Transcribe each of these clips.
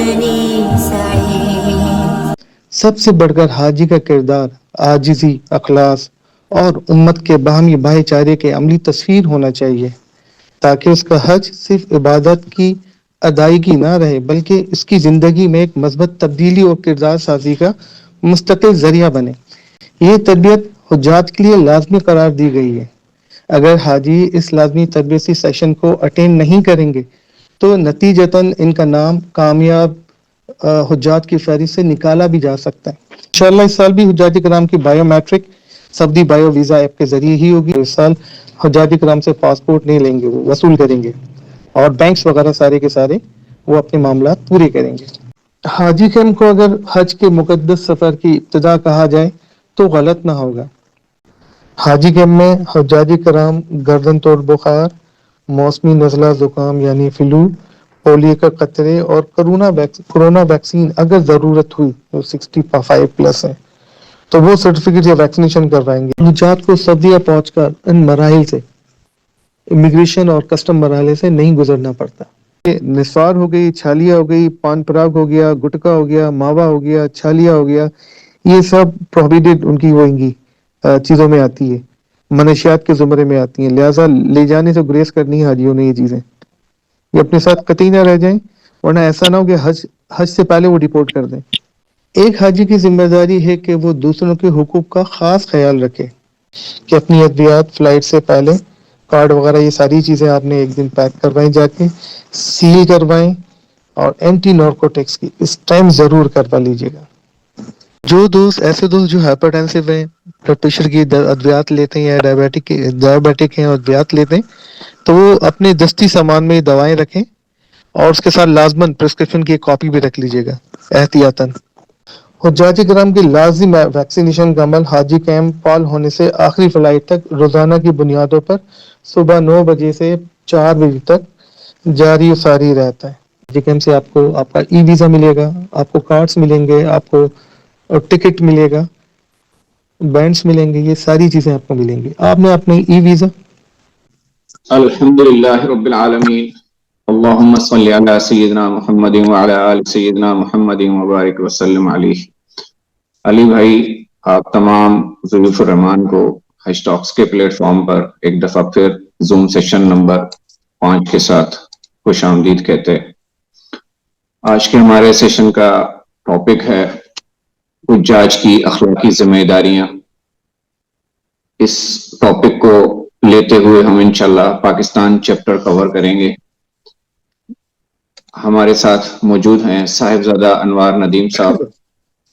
جعلني سعيد. سب سے بڑھ کر حاجی کا کردار عاجزی، اخلاص اور امت کے باہمی بھائی چارے کے عملی تصویر ہونا چاہیے، تاکہ اس کا حج صرف عبادت کی ادائیگی نہ رہے بلکہ اس کی زندگی میں ایک مثبت تبدیلی اور کردار سازی کا مستقل ذریعہ بنے۔ یہ تربیت حجاج کے لیے لازمی قرار دی گئی ہے۔ اگر حاجی اس لازمی تربیتی سیشن کو اٹینڈ نہیں کریں گے تو نتیجتاً ان کا نام کامیاب حجاج کی فہرست سے نکالا بھی جا سکتا ہے۔ انشاءاللہ اس سال بھی حجاج کرام کی بایو میٹرک سعودی بایو ویزا ایپ کے ذریعے ہی ہوگی۔ اس سال حجاج کرام سے پاسپورٹ نہیں لیں گے، وہ وصول کریں گے، اور بینکس وغیرہ سارے کے سارے وہ اپنے معاملات پورے کریں گے۔ حاجی کیمپ کو اگر حج کے مقدس سفر کی ابتدا کہا جائے تو غلط نہ ہوگا۔ حاجی کیمپ میں حجاج کرام گردن توڑ بخار، موسمی نزلہ زکام یعنی فلو، پولیو کا قطرے اور کورونا ویکسین اگر ضرورت ہوئی تو 65 پلس ہے تو وہ سرٹیفکیٹ یا ویکسینیشن کروائیں گے۔ حجاج کو سعودیہ پہنچ کر ان مراحل سے، امیگریشن اور کسٹم مرحلے سے نہیں گزرنا پڑتا۔ نسوار ہو گئی، چھالیا ہو گئی، پان پراگ ہو گیا، گٹکا ہو گیا، ماوا ہو گیا، چھالیا ہو گیا، یہ سب پروہیبٹڈ ان کی ہوئیں چیزوں میں آتی ہے، منشیات کے زمرے میں آتی ہیں، لہٰذا لے جانے سے گریز کرنی ہے حاجیوں نے یہ چیزیں، یہ اپنے ساتھ قطعی نہ رہ جائیں، ورنہ ایسا نہ ہو کہ حج سے پہلے وہ ڈیپورٹ کر دیں۔ ایک حاجی کی ذمہ داری ہے کہ وہ دوسروں کے حقوق کا خاص خیال رکھے، کہ اپنی ادویات فلائٹ سے پہلے، کارڈ وغیرہ، یہ ساری چیزیں آپ نے ایک دن پیک کروائیں، جا کے سیل کروائیں، اور اینٹی نارکوٹکس کی اس ٹائم ضرور کروا لیجیے گا۔ ایسے دوست جو ہائپرٹینسو ہیں، بلڈ پریشر کی ادویات لیتے ہیں، یا ڈائبیٹک ہیں اور ادویات لیتے ہیں، تو وہ اپنے دستی سامان میں دوائیں رکھیں، اور اس کے ساتھ لازماً پرسکرپشن کی ایک کاپی بھی رکھ لیجیے گا احتیاطاً۔ حجاج کرام کی لازمی ویکسینیشن کا عمل حاجی کیمپ فعال ہونے سے آخری فلائٹ تک روزانہ کی بنیادوں پر صبح 9 بجے سے 4 بجے تک جاری و ساری رہتا ہے۔ حاجی کیمپ سے آپ کو آپ کا ای ویزا ملے گا، آپ کو کارڈز ملیں گے، آپ کو ٹکٹ ملے گا، بینڈز ملیں گے، یہ ساری چیزیں آپ کو ملیں گی۔ آپ نے اپنے ای ویزا الحمدللہ رب العالمین، اللہم صلی علی سیدنا محمد وعلی آل سیدنا محمد وبارک وسلم علیہ۔ علی بھائی، آپ تمام ضیوف الرحمان کو حج ٹاکس کے پلیٹ فارم پر ایک دفعہ پھر زوم سیشن نمبر 5 کے ساتھ خوش آمدید کہتے۔ آج کے ہمارے سیشن کا ٹاپک ہے حجاج کی اخلاقی ذمہ داریاں۔ اس ٹاپک کو لیتے ہوئے ہم انشاءاللہ پاکستان چیپٹر کور کریں گے۔ ہمارے ساتھ موجود ہیں صاحبزادہ انوار ندیم صاحب،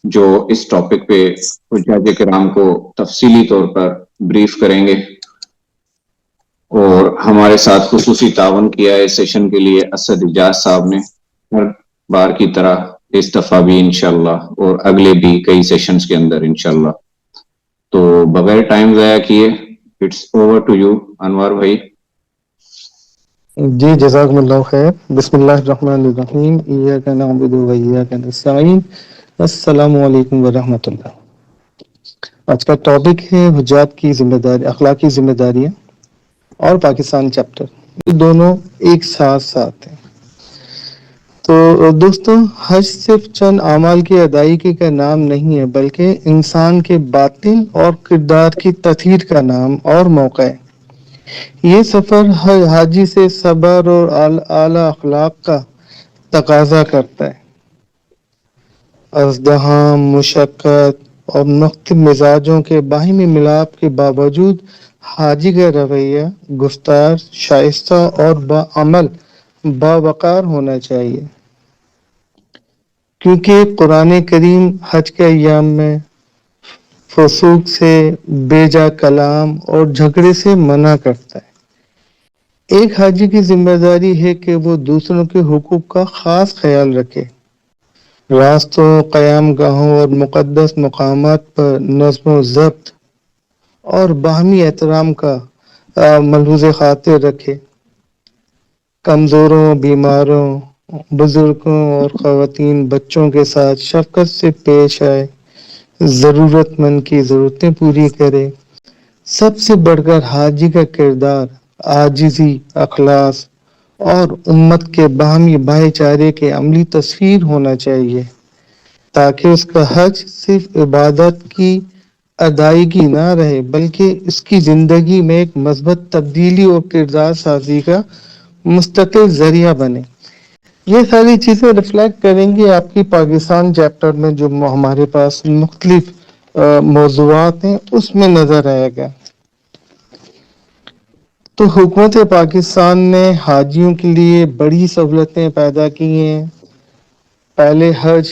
جو اس ٹاپک پہ حجاج کرام کو تفصیلی طور پر بریف کریں گے، اور ہمارے ساتھ خصوصی تعاون کیا ہے اس سیشن کے لیے اسد اجاز صاحب نے، ہر بار کی طرح اس دفعہ بھی انشاءاللہ، اور اگلے بھی کئی سیشنز کے اندر انشاءاللہ۔ تو بغیر ٹائم ضائع کیے اٹس اوور ٹو یو انوار بھائی۔ جی جزاکم اللہ خیر۔ بسم اللہ الرحمن الرحیم، ایاک نعبد و ایاک نستعین، السلام علیکم ورحمۃ اللہ۔ آج کا ٹاپک ہے حجاج کی ذمہ داری، اخلاقی ذمہ داریاں اور پاکستان چیپٹر، یہ دونوں ایک ساتھ ہیں۔ تو دوستوں، حج صرف چند اعمال کی ادائیگی کا نام نہیں ہے، بلکہ انسان کے باطن اور کردار کی تطہیر کا نام اور موقع ہے۔ یہ سفر حاجی سے صبر اور اعلیٰ اخلاق کا تقاضا کرتا ہے۔ ازدحام، مشقت اور مختلف مزاجوں کے باہمی ملاپ کے باوجود حاجی کا رویہ، گفتار شائستہ اور بعمل باوقار ہونا چاہیے، کیونکہ قرآن کریم حج کے ایام میں فسوق سے، بے جا کلام اور جھگڑے سے منع کرتا ہے۔ ایک حاجی کی ذمہ داری ہے کہ وہ دوسروں کے حقوق کا خاص خیال رکھے، راستوں، قیام گاہوں اور مقدس مقامات پر نظم و ضبط اور باہمی احترام کا ملحوظ خاطر رکھے، کمزوروں، بیماروں، بزرگوں اور خواتین بچوں کے ساتھ شفقت سے پیش آئے، ضرورت مند کی ضرورتیں پوری کرے۔ سب سے بڑھ کر حاجی کا کردار عاجزی، اخلاص اور امت کے باہمی بھائی چارے کے عملی تصویر ہونا چاہیے، تاکہ اس کا حج صرف عبادت کی ادائیگی نہ رہے بلکہ اس کی زندگی میں ایک مثبت تبدیلی اور کردار سازی کا مستقل ذریعہ بنے۔ یہ ساری چیزیں ریفلیکٹ کریں گی آپ کی پاکستان چیپٹر میں، جو ہمارے پاس مختلف موضوعات ہیں اس میں نظر آئے گا۔ تو حکومت پاکستان نے حاجیوں کے لیے بڑی سہولتیں پیدا کی ہیں۔ پہلے حج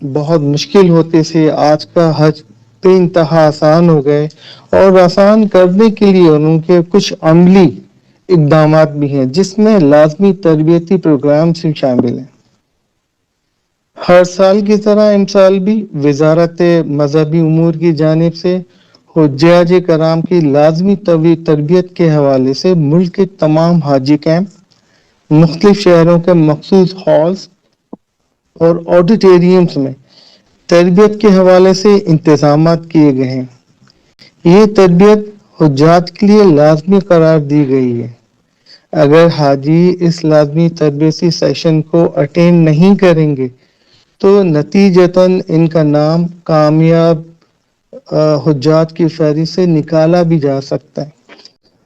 بہت مشکل ہوتے تھے، آج کا حج بے انتہا آسان ہو گئے، اور آسان کرنے کے لیے ان کے کچھ عملی اقدامات بھی ہیں، جس میں لازمی تربیتی پروگرام سے شامل ہیں۔ ہر سال کی طرح اس سال بھی وزارت مذہبی امور کی جانب سے حجاج کرام کی لازمی تربیت کے حوالے سے ملک کے تمام حاجی کیمپ، مختلف شہروں کے مخصوص ہالز اور آڈیٹورینمز میں تربیت کے حوالے سے انتظامات کیے گئے ہیں۔ یہ تربیت حجاج کے لیے لازمی قرار دی گئی ہے۔ اگر حاجی اس لازمی تربیتی سیشن کو اٹینڈ نہیں کریں گے تو نتیجتاً ان کا نام کامیاب حجاج کی فہرست سے نکالا بھی جا سکتا ہے۔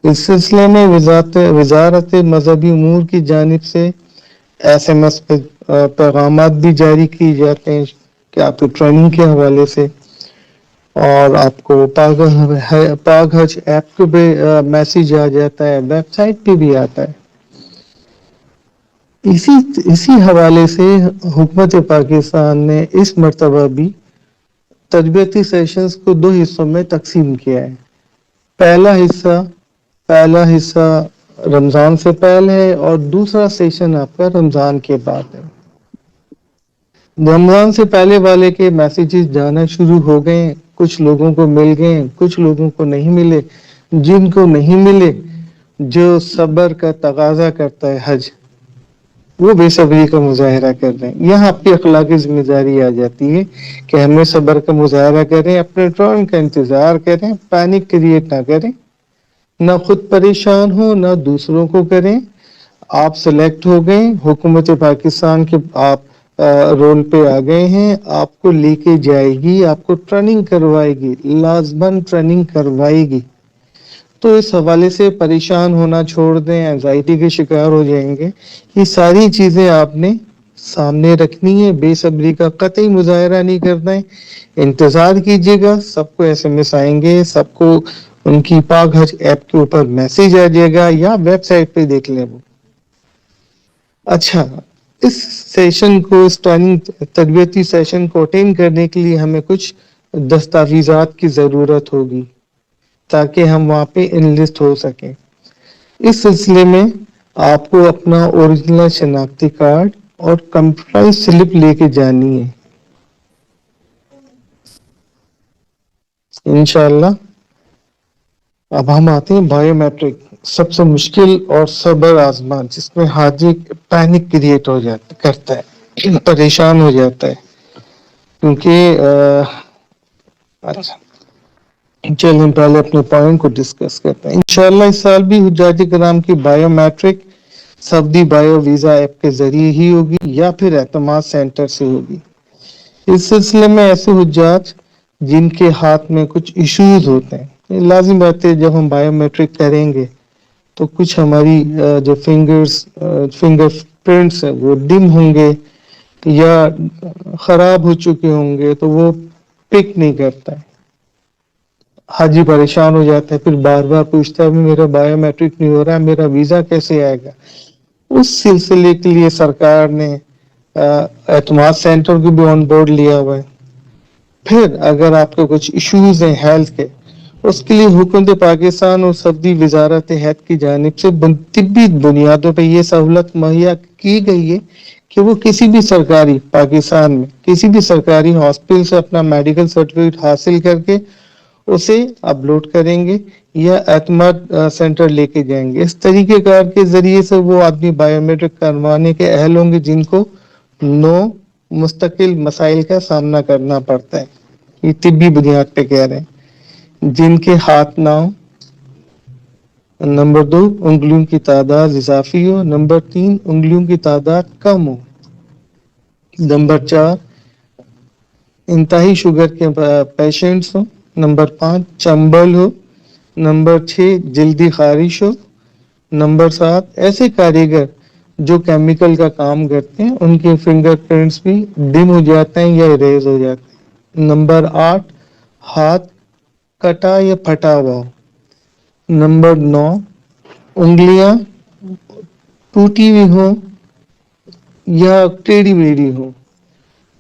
اس سلسلے میں وزارت مذہبی امور کی جانب سے SMS پیغامات بھی جاری کی جاتے ہیں کہ آپ کی ٹریننگ کے حوالے سے، اور آپ کو پاک حج ایپ کو بھی میسیج آ جاتا ہے، ویب سائٹ پہ بھی آتا ہے۔ اسی حوالے سے حکومت پاکستان نے اس مرتبہ بھی تربیتی سیشنز کو 2 حصوں میں تقسیم کیا ہے۔ پہلا حصہ رمضان سے پہلے ہے، اور دوسرا سیشن آپ کا رمضان کے بعد ہے۔ رمضان سے پہلے والے کے میسیجز جانا شروع ہو گئے، کچھ لوگوں کو مل گئے، کچھ لوگوں کو نہیں ملے۔ جن کو نہیں ملے، جو صبر کا تقاضا کرتا ہے حج، وہ بے صبری کا مظاہرہ کر رہے ہیں۔ یہاں آپ کی اخلاقی ذمہ داری آ جاتی ہے کہ ہمیں صبر کا مظاہرہ کریں، اپنے ٹرن کا انتظار کریں، پینک کریٹ نہ کریں، نہ خود پریشان ہو نہ دوسروں کو کریں۔ آپ سلیکٹ ہو گئے، حکومت پاکستان کے آپ رول پہ آ گئے ہیں، آپ کو لے کے جائے گی، آپ کو ٹریننگ کروائے گی، لازماً ٹریننگ کروائے گی۔ تو اس حوالے سے پریشان ہونا چھوڑ دیں، اینزائٹی کے شکار ہو جائیں گے۔ یہ ساری چیزیں آپ نے سامنے رکھنی ہے، بے صبری کا قطعی مظاہرہ نہیں کرنا ہے۔ انتظار کیجیے گا، سب کو SMS آئیں گے، سب کو ان کی پاک حج ایپ کے اوپر میسیج آ جائے گا، یا ویب سائٹ پہ دیکھ لیں وہ۔ اچھا، اس سیشن کو، اس تربیتی سیشن کو اٹینڈ کرنے کے لیے ہمیں کچھ دستاویزات کی ضرورت ہوگی تاکہ ہم وہاں پہ انلسٹ ہو سکیں۔ اس سلسلے میں آپ کو اپنا اوریجنل شناختی کارڈ اور کمپیوٹرائز سلپ لے کے جانی ہے، انشاءاللہ۔ اب ہم آتے ہیں بائیو میٹرک، سب سے مشکل اور صبر آزما، جس میں حاجی پینک کریٹ ہو جاتا کرتا ہے، پریشان ہو جاتا ہے، کیونکہ اچھا چلیں پہلے اپنے پوائنٹ کو ڈسکس کرتے ہیں۔ انشاءاللہ اس سال بھی حجاج کرام کی بائیو میٹرک سعودی بائیو ویزا ایپ کے ذریعے ہی ہوگی یا پھر اعتماد سینٹر سے ہوگی۔ اس سلسلے میں ایسے حجاج جن کے ہاتھ میں کچھ ایشوز ہوتے ہیں، لازم بات ہے جب ہم بائیو میٹرک کریں گے تو کچھ ہماری جو فنگر پرنٹس ہیں وہ ڈم ہوں گے یا خراب ہو چکے ہوں گے، تو وہ پک نہیں کرتا ہے۔ حاجی پریشان ہو جاتا ہے، پھر بار بار پوچھتا ہے میرا بائیو میٹرک نہیں ہو رہا ہے، میرا ویزا کیسے آئے گا۔ اس سلسلے کے لیے سرکار نے اعتماد سینٹر کو بھی آن بورڈ لیا ہوا ہے۔ پھر اگر آپ کو کچھ ایشوز ہیں ہیلتھ کے، اس کے لیے حکومت پاکستان اور سعودی وزارت ہیلتھ کی جانب سے طبی بنیادوں پہ یہ سہولت مہیا کی گئی ہے کہ وہ کسی بھی سرکاری پاکستان میں کسی بھی سرکاری ہاسپٹل سے اپنا میڈیکل سرٹیفکیٹ حاصل کر کے اسے اپلوڈ کریں گے یا اعتماد سینٹر لے کے جائیں گے۔ اس طریقہ کار کے ذریعے سے وہ آدمی بائیو میٹرک کروانے کے اہل ہوں گے جن کو 9 مستقل مسائل کا سامنا کرنا پڑتا ہے۔ یہ طبی بنیاد پہ کہہ رہے ہیں، جن کے ہاتھ نہ ہو، نمبر 2 انگلیوں کی تعداد اضافی ہو. نمبر 3 انگلیوں کی تعداد کم ہو. نمبر 4 انتہائی شوگر کے پیشنٹس ہوں. نمبر 5 چمبل ہو. نمبر 6 جلدی خارش ہو. نمبر 7 ایسے کاریگر جو کیمیکل کا کام کرتے ہیں ان کے فنگر پرنٹس بھی ڈم ہو جاتے ہیں یا اریز ہو جاتے ہیں. نمبر 8 ہاتھ کٹا یا پھٹا ہوا ہو. نمبر 9 انگلیاں ٹوٹی ہوئی ہوں یا ٹیڑھی میڑھی ہوں.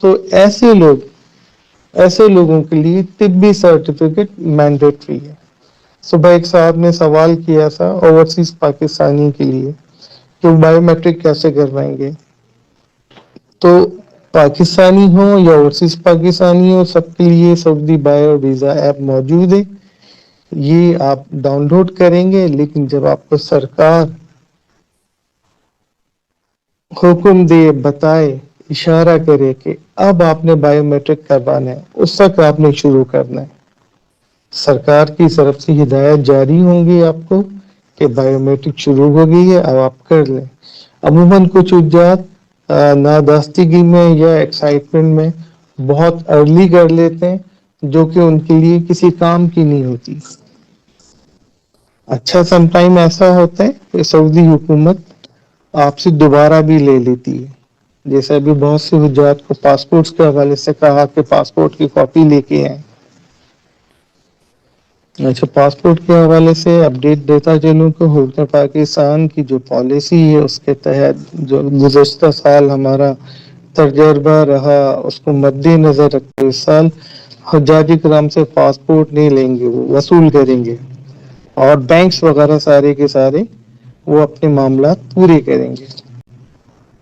تو ایسے لوگوں کے لیے طبی سرٹیفکیٹ مینڈیٹری ہے. صبح ایک صاحب نے سوال کیا تھا اوورسیز پاکستانی کے لیے کہ وہ بایو میٹرک کیسے کروائیں گے. تو پاکستانی ہو یا اوورسیز پاکستانی ہو سب کے لیے سعودی بایو ویزا ایپ موجود ہے. یہ آپ ڈاؤن لوڈ کریں گے. لیکن جب آپ کو سرکار حکم دے بتائے اشارہ کرے کہ اب آپ نے بایو میٹرک کروانا ہے اس تک آپ نے شروع کرنا ہے. سرکار کی طرف سے ہدایت جاری ہوں گی آپ کو کہ بایو میٹرک شروع ہو گئی ہے اب آپ کر لیں. عموماً کچھ وجوہات نادانستگی میں یا ایکسائٹمنٹ میں بہت ارلی کر لیتے ہیں جو کہ ان کے لیے کسی کام کی نہیں ہوتی. اچھا سم ٹائم ایسا ہوتا ہے کہ سعودی حکومت آپ سے دوبارہ بھی لے لیتی ہے. جیسے ابھی بہت سی وجوہات کو پاسپورٹس کے حوالے سے کہا کہ پاسپورٹ کی کاپی لے کے آئیں. اچھا پاسپورٹ کے حوالے سے اپڈیٹ دیتا چلوں کہ حکومت پاکستان کی جو پالیسی ہے اس کے تحت جو گزشتہ سال ہمارا تجربہ رہا اس کو مد نظر رکھتے اس سال حجاج کرام سے پاسپورٹ نہیں لیں گے وہ وصول کریں گے اور بینکس وغیرہ سارے کے سارے وہ اپنے معاملات پورے کریں گے.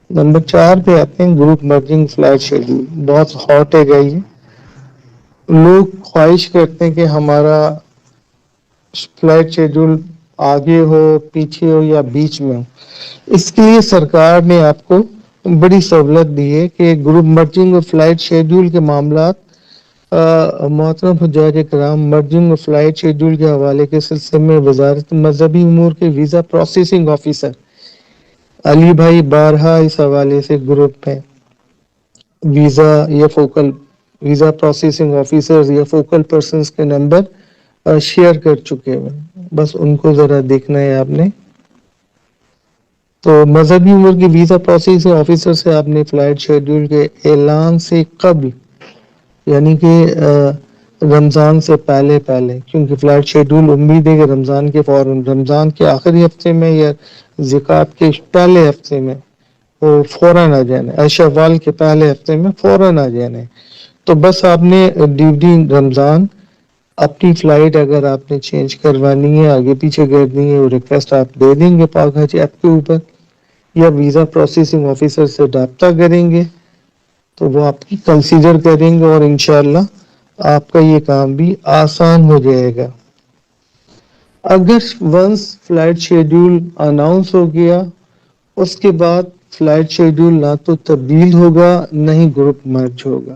نمبر 4 پہ آتے ہیں گروپ مرجنگ فلائٹ شیڈول. بہت ہاٹ ہے گئی ہے. لوگ خواہش کرتے ہیں کہ ہمارا فلائٹ شیڈول آگے ہو پیچھے ہو یا بیچ میں ہو. اس کے لیے سرکار نے آپ کو بڑی سہولت دی ہے کہ گروپ مرجنگ اور فلائٹ شیڈول کے معاملات محترم حجاج کرام مرجنگ فلائٹ شیڈول کے حوالے کے سلسلے میں وزارت مذہبی امور کے ویزا پروسیسنگ آفیسر علی بھائی بارہا اس حوالے سے گروپ ہے. ویزا پروسیسنگ آفیسر یا فوکل پرسنز کے نمبر شیئر کر چکے ہوئے. بس ان کو ذرا دیکھنا ہے آپ نے. تو مذہبی امور کی ویزا پروسیسنگ آفیسر سے آپ نے فلائٹ شیڈول کے اعلان سے قبل یعنی کہ رمضان سے پہلے کیونکہ فلائٹ شیڈول امید ہے کہ رمضان کے فوراً رمضان کے آخری ہفتے میں یا زکوٰۃ کے پہلے ہفتے میں وہ فوراً آ جانا ہے. شوال کے پہلے ہفتے میں فوراً آ جانا ہے. تو بس آپ نے ڈیوٹی رمضان اپنی فلائٹ اگر آپ نے چینج کروانی ہے آگے پیچھے کرنی ہے وہ ریکویسٹ آپ دے دیں گے پاک حج ایپ کے اوپر یا ویزا پروسیسنگ آفیسر سے رابطہ کریں گے تو وہ آپ کی کنسیڈر کریں گے اور انشاءاللہ آپ کا یہ کام بھی آسان ہو جائے گا. اگر ونس فلائٹ شیڈول اناؤنس ہو گیا اس کے بعد فلائٹ شیڈول نہ تو تبدیل ہوگا نہ ہی گروپ مرج ہوگا.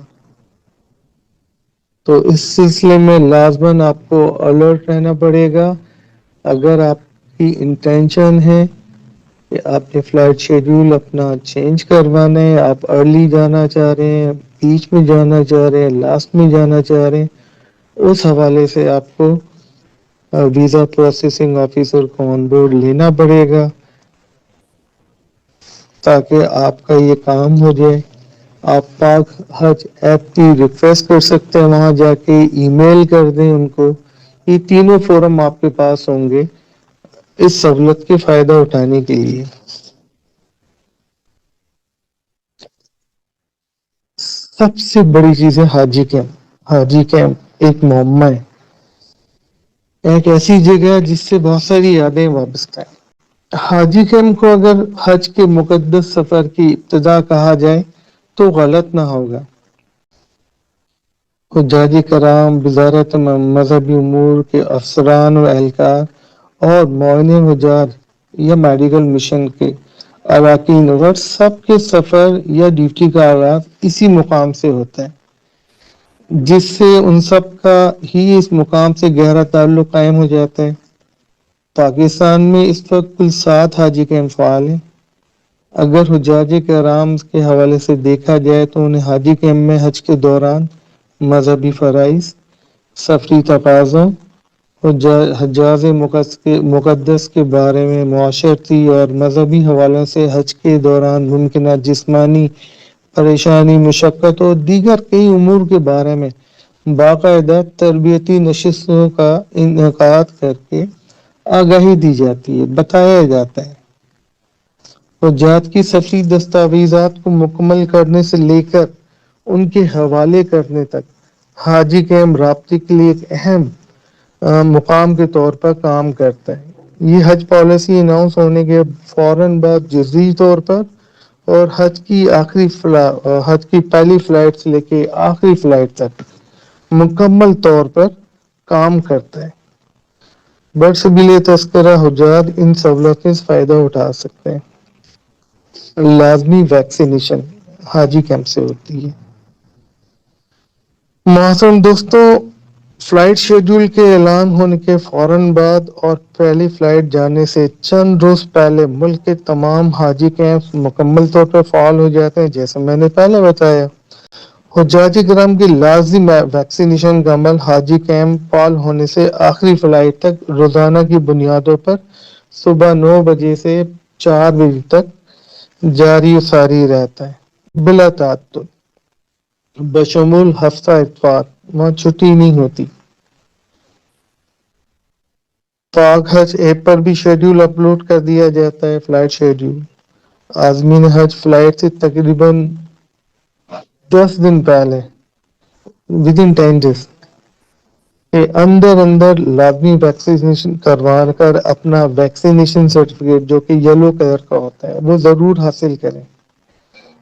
تو اس سلسلے میں لازماً آپ کو الرٹ رہنا پڑے گا. اگر آپ کی انٹینشن ہے کہ آپ نے فلائٹ شیڈول اپنا چینج کروانا ہے آپ ارلی جانا چاہ رہے ہیں بیچ میں جانا چاہ رہے ہیں لاسٹ میں جانا چاہ رہے ہیں اس حوالے سے آپ کو ویزا پروسیسنگ آفیسر کو آن بورڈ لینا پڑے گا تاکہ آپ کا یہ کام ہو جائے. آپ پاک حج ایپ کی ریکویسٹ کر سکتے ہیں وہاں جا کے ای میل کر دیں ان کو. یہ تینوں فورم آپ کے پاس ہوں گے اس سہولت کے فائدہ اٹھانے کے لیے. سب سے بڑی چیز ہے حاجی کیمپ. حاجی کیمپ ایک معمہ ہے ایک ایسی جگہ ہے جس سے بہت ساری یادیں وابستہ ہیں. حاجی کیمپ کو اگر حج کے مقدس سفر کی ابتدا کہا جائے تو غلط نہ ہوگا. حجاج کرام وزارت مذہبی امور کے افسران و اہلکار اور معین حجاج یا میڈیکل مشن کے اراکین اور سب کے سفر یا ڈیوٹی کا آغاز اسی مقام سے ہوتا ہے جس سے ان سب کا ہی اس مقام سے گہرا تعلق قائم ہو جاتا ہے. پاکستان میں اس وقت کل 7 حاجی کیمپ فعال ہیں۔ اگر حجاج کرام کے حوالے سے دیکھا جائے تو انہیں حاجی کیمپ میں حج کے دوران مذہبی فرائض، سفری تقاضوں، حجاز مقدس کے بارے میں معاشرتی اور مذہبی حوالوں سے حج کے دوران ممکنہ جسمانی پریشانی، مشقت اور دیگر کئی امور کے بارے میں باقاعدہ تربیتی نشستوں کا انعقاد کر کے آگاہی دی جاتی ہے، بتایا جاتا ہے۔ حجاج کی سفری دستاویزات کو مکمل کرنے سے لے کر ان کے حوالے کرنے تک حاجی کیمپ رابطے کے لیے ایک اہم مقام کے طور پر کام کرتا ہے۔ یہ حج پالیسی اناؤنس ہونے کے فوراً بعد جزوی طور پر اور حج کی پہلی فلائٹ سے لے کے آخری فلائٹ تک مکمل طور پر کام کرتا ہے۔ برسبیل تذکرہ حجاج ان سہولتوں سے فائدہ اٹھا سکتے ہیں۔ لازمی ویکسینیشن حاجی کیمپ سے ہوتی ہے۔ محترم دوستوں، فلائٹ شیڈول کے اعلان ہونے کے فوراً بعد اور پہلی فلائٹ جانے سے چند روز پہلے ملک کے تمام حاجی کیمپ مکمل طور پر فعال ہو جاتے ہیں، جیسے میں نے پہلے بتایا۔ حجاج کرام کی لازمی ویکسینیشن کا عمل حاجی کیمپ فعال ہونے سے آخری فلائٹ تک روزانہ کی بنیادوں پر صبح 9 بجے سے 4 بجے تک جاری و ساری رہتا ہے، بلا تعطل، بشمول ہفتہ اتوار۔ وہاں چھٹی نہیں ہوتی۔ پاک حج ایپ پر بھی شیڈول اپلوڈ کر دیا جاتا ہے، فلائٹ شیڈول۔ عازمین حج فلائٹ سے تقریباً 10 دن پہلے ودن 10 days کے اندر لازمی ویکسینیشن کروا کر اپنا ویکسینیشن سرٹیفکیٹ جو کہ یلو کلر کا ہوتا ہے وہ ضرور حاصل کریں۔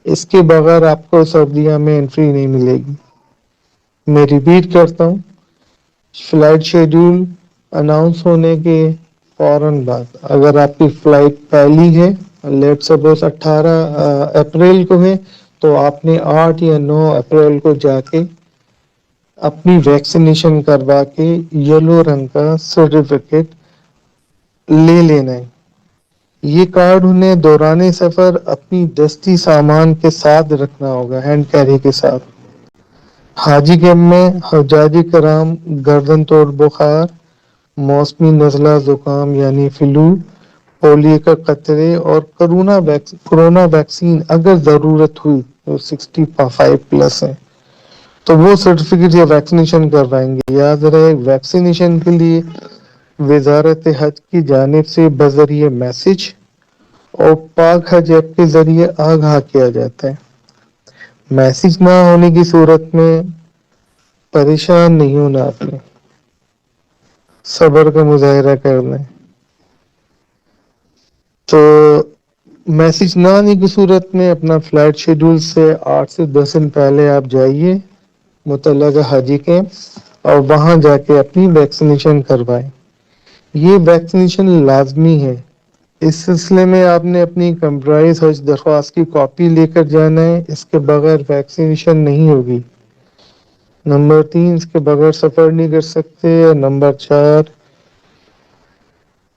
اس کے بغیر آپ کو سعودیہ میں انٹری نہیں ملے گی۔ میں ریپیٹ کرتا ہوں، فلائٹ شیڈول اناؤنس ہونے کے فوراً بعد اگر آپ کی فلائٹ پہلی ہے، لیٹ سپوز 18 اپریل کو ہے، تو آپ نے 8 یا 9 اپریل کو جا کے اپنی ویکسینیشن کروا کے یلو رنگ کا سرٹیفکیٹ لے لینا ہے۔ یہ کارڈ انہیں دوران سفر اپنی دستی سامان کے ساتھ رکھنا ہوگا، ہینڈ کیری کے ساتھ۔ حاجی کیمپ میں حجاج کرام گردن توڑ بخار، موسمی نزلہ زکام یعنی فلو، پولیو کا قطرے اور کورونا ویکسین اگر ضرورت ہوئی تو 65 پلس ہے تو وہ سرٹیفکیٹ یا ویکسینیشن کروائیں گے۔ یاد رہے، ویکسینیشن کے لیے وزارت حج کی جانب سے بذریعہ میسج اور پاک حج ایپ کے ذریعے آگاہ کیا جاتا ہے۔ میسج نہ ہونے کی صورت میں پریشان نہیں ہونا، آپ نے صبر کا مظاہرہ کرنا ہے۔ تو میسج نہ آنے کی صورت میں اپنا فلائٹ شیڈول سے 8 سے 10 دن پہلے آپ جائیے متعلقہ حاجی کیمپ اور وہاں جا کے اپنی ویکسینیشن کروائیں۔ یہ ویکسینیشن لازمی ہے۔ اس سلسلے میں آپ نے اپنی کمپیوٹرائز حج درخواست کی کاپی لے کر جانا ہے، اس کے بغیر ویکسینیشن نہیں ہوگی۔ نمبر 3، اس کے بغیر سفر نہیں کر سکتے۔ نمبر 4،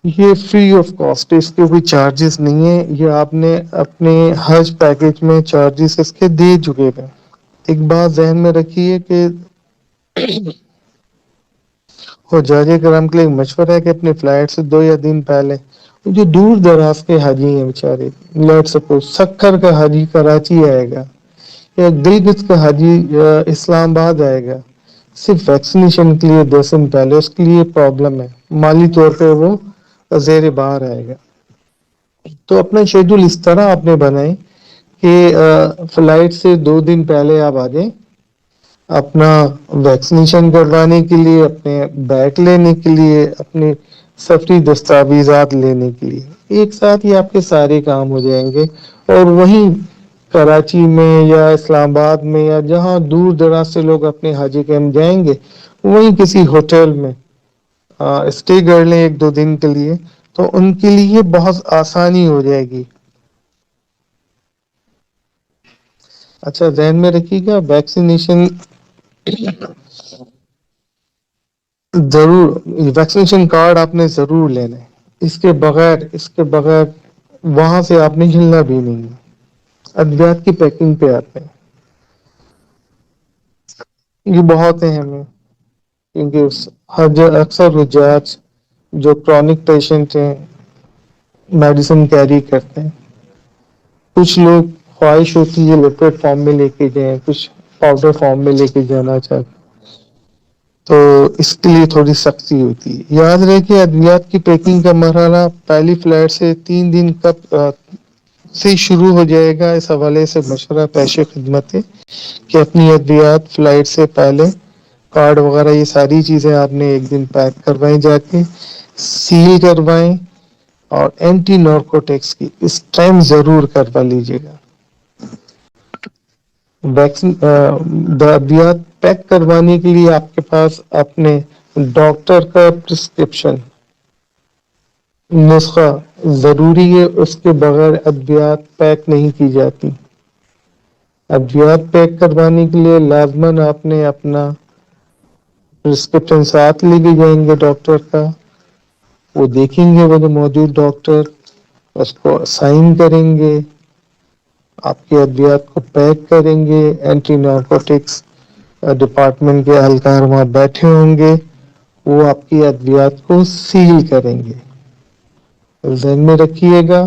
یہ فری آف کاسٹ، اس کے کوئی چارجز نہیں ہیں، یہ آپ نے اپنے حج پیکج میں چارجز اس کے دے چکے تھے۔ ایک بات ذہن میں رکھیے کہ حجاج کرام کے لیے مشورہ ہے کہ اپنے فلائٹ سے 2 یا 3 دن پہلے جو دور دراز کے حاجی ہیں بیچارے، لیٹ سپوز سکھر کا حاجی کراچی آئے گا یا گلگت کا حاجی اسلام آباد آئے گا، صرف ویکسینیشن کے لیے 10 دن پہلے اس کے لیے پرابلم ہے، مالی طور پہ وہ زیر بار آئے گا۔ تو اپنا شیڈول اس طرح آپ نے بنائے کہ فلائٹ سے 2 دن پہلے آپ آ جائیں، اپنا ویکسینیشن کروانے کے لیے، اپنے بیگ لینے کے لیے، اپنے سفری دستاویزات لینے کے لیے، ایک ساتھ ہی آپ کے سارے کام ہو جائیں گے۔ اور وہیں کراچی میں یا اسلام آباد میں یا جہاں دور دراز سے لوگ اپنے حاجی کیمپ جائیں گے، وہیں کسی ہوٹل میں اسٹے کر لیں 1-2 دن کے لیے، تو ان کے لیے بہت آسانی ہو جائے گی۔ اچھا ذہن میں رکھیے گا، ویکسینیشن ضرور، ویکسینیشن کارڈ آپ نے ضرور لینا ہے۔ اس کے بغیر وہاں سے آپ نے ہلنا بھی نہیں ہے۔ ادویات کی پیکنگ پہ آتے ہیں، یہ بہت اہم ہے کیونکہ اکثر حجاج جو کرونک پیشنٹ ہیں میڈیسن کیری کرتے ہیں، کچھ لوگ خواہش ہوتی ہے لکوڈ فارم میں لے کے جائیں، کچھ پاؤڈر فارم میں لے کے جانا چاہتے، تو اس کے لیے تھوڑی سختی ہوتی ہے۔ یاد رہے کہ ادویات کی پیکنگ کا مرحلہ پہلی فلائٹ سے 3 دن کب سے شروع ہو جائے گا، اس حوالے سے مشورہ پیش خدمت ہے کہ اپنی ادویات فلائٹ سے پہلے کارڈ وغیرہ یہ ساری چیزیں آپ نے ایک دن پیک کروائیں، جا کے سیل کروائیں، اور اینٹی نارکوٹکس کی اس ٹائم ضرور کروا لیجیے گا۔ ادویات پیک کروانے کے لیے آپ کے پاس اپنے ڈاکٹر کا پرسکرپشن نسخہ ضروری ہے، اس کے بغیر ادویات پیک نہیں کی جاتی۔ ادویات پیک کروانے کے لیے لازماً آپ نے اپنا پرسکرپشن ساتھ لے کے جائیں گے ڈاکٹر کا، وہ دیکھیں گے، وہ جو موجود ڈاکٹر اس کو سائن کریں گے، آپ کے ادویات کو پیک کریں گے، اینٹی نارکوٹکس ڈپارٹمنٹ کے اہلکار وہاں بیٹھے ہوں گے، وہ آپ کی ادویات کو سیل کریں گے۔ ذہن میں رکھیے گا،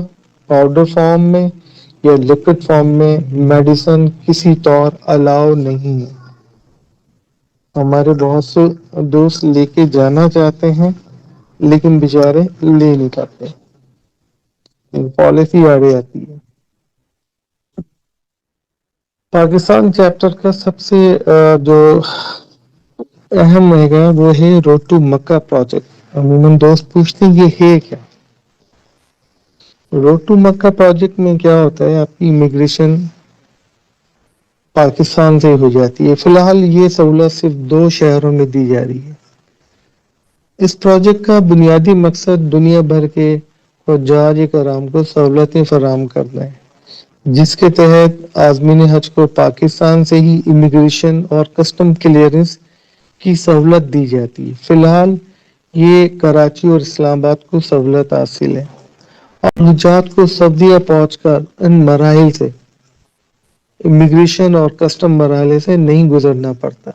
پاؤڈر فارم میں یا لکوڈ فارم میں میڈیسن کسی طور الاؤ نہیں ہے۔ ہمارے بہت سے دوست لے کے جانا چاہتے ہیں لیکن بیچارے لے نہیں پاتے، پالیسی آگے آتی ہے۔ پاکستان چیپٹر کا سب سے جو اہم ہے گا وہ ہے روڈ ٹو مکہ پروجیکٹ۔ عموماً دوست پوچھتے ہیں یہ ہے کیا؟ روڈ ٹو مکہ پروجیکٹ میں کیا ہوتا ہے، آپ کی امیگریشن پاکستان سے ہو جاتی ہے۔ فی الحال یہ سہولت صرف 2 شہروں میں دی جا رہی ہے۔ اس پروجیکٹ کا بنیادی مقصد دنیا بھر کے حجاج کرام کو سہولتیں فراہم کرنا ہے، جس کے تحت عازمین حج کو پاکستان سے ہی امیگریشن اور کسٹم کلیئرنس کی سہولت دی جاتی ہے۔ فی الحال یہ کراچی اور اسلام آباد کو سہولت حاصل ہے، اور حجاج کو سعودیہ پہنچ کر ان مراحل سے امیگریشن اور کسٹم مرحلے سے نہیں گزرنا پڑتا۔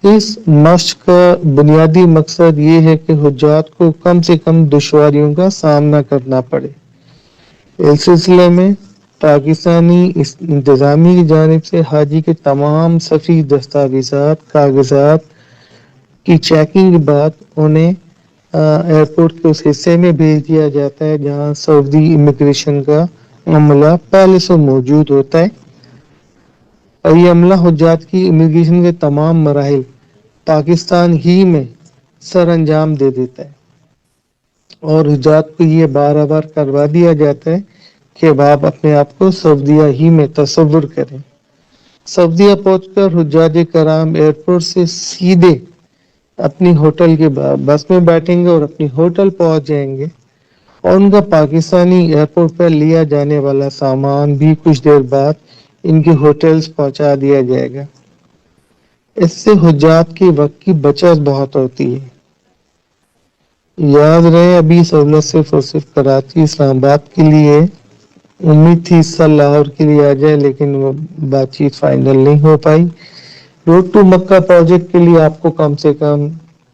اس مشق کا بنیادی مقصد یہ ہے کہ حجاج کو کم سے کم دشواریوں کا سامنا کرنا پڑے۔ اس سلسلے میں پاکستانی انتظامیہ کی جانب سے حاجی کے تمام صحیح دستاویزات کاغذات کی چیکنگ کے بعد انہیں ایئرپورٹ کے اس حصے میں بھیج دیا جاتا ہے جہاں سعودی امیگریشن کا عملہ پہلے سے موجود ہوتا ہے، اور یہ عملہ حجاج کی امیگریشن کے تمام مراحل پاکستان ہی میں سر انجام دے دیتا ہے، اور حجاج کو یہ بار بار کروا دیا جاتا ہے کہ آپ اپنے آپ کو سعودیہ ہی میں تصور کریں۔ سعودیہ پہنچ کر حجاج کرام ایئرپورٹ سے سیدھے اپنی ہوٹل کے بس میں بیٹھیں گے اور اپنی ہوٹل پہنچ جائیں گے، اور ان کا پاکستانی ایئرپورٹ پر لیا جانے والا سامان بھی کچھ دیر بعد ان کے ہوٹلز پہنچا دیا جائے گا۔ اس سے حجاج کے وقت کی بچت بہت ہوتی ہے۔ یاد رہے ابھی سہولت صرف اور صرف کراچی اسلام آباد کے لیے، امید تھی اس سال لاہور کے لیے آ جائے لیکن وہ بات چیت فائنل نہیں ہو پائی۔ روڈ ٹو مکہ پروجیکٹ کے لیے آپ کو کم سے کم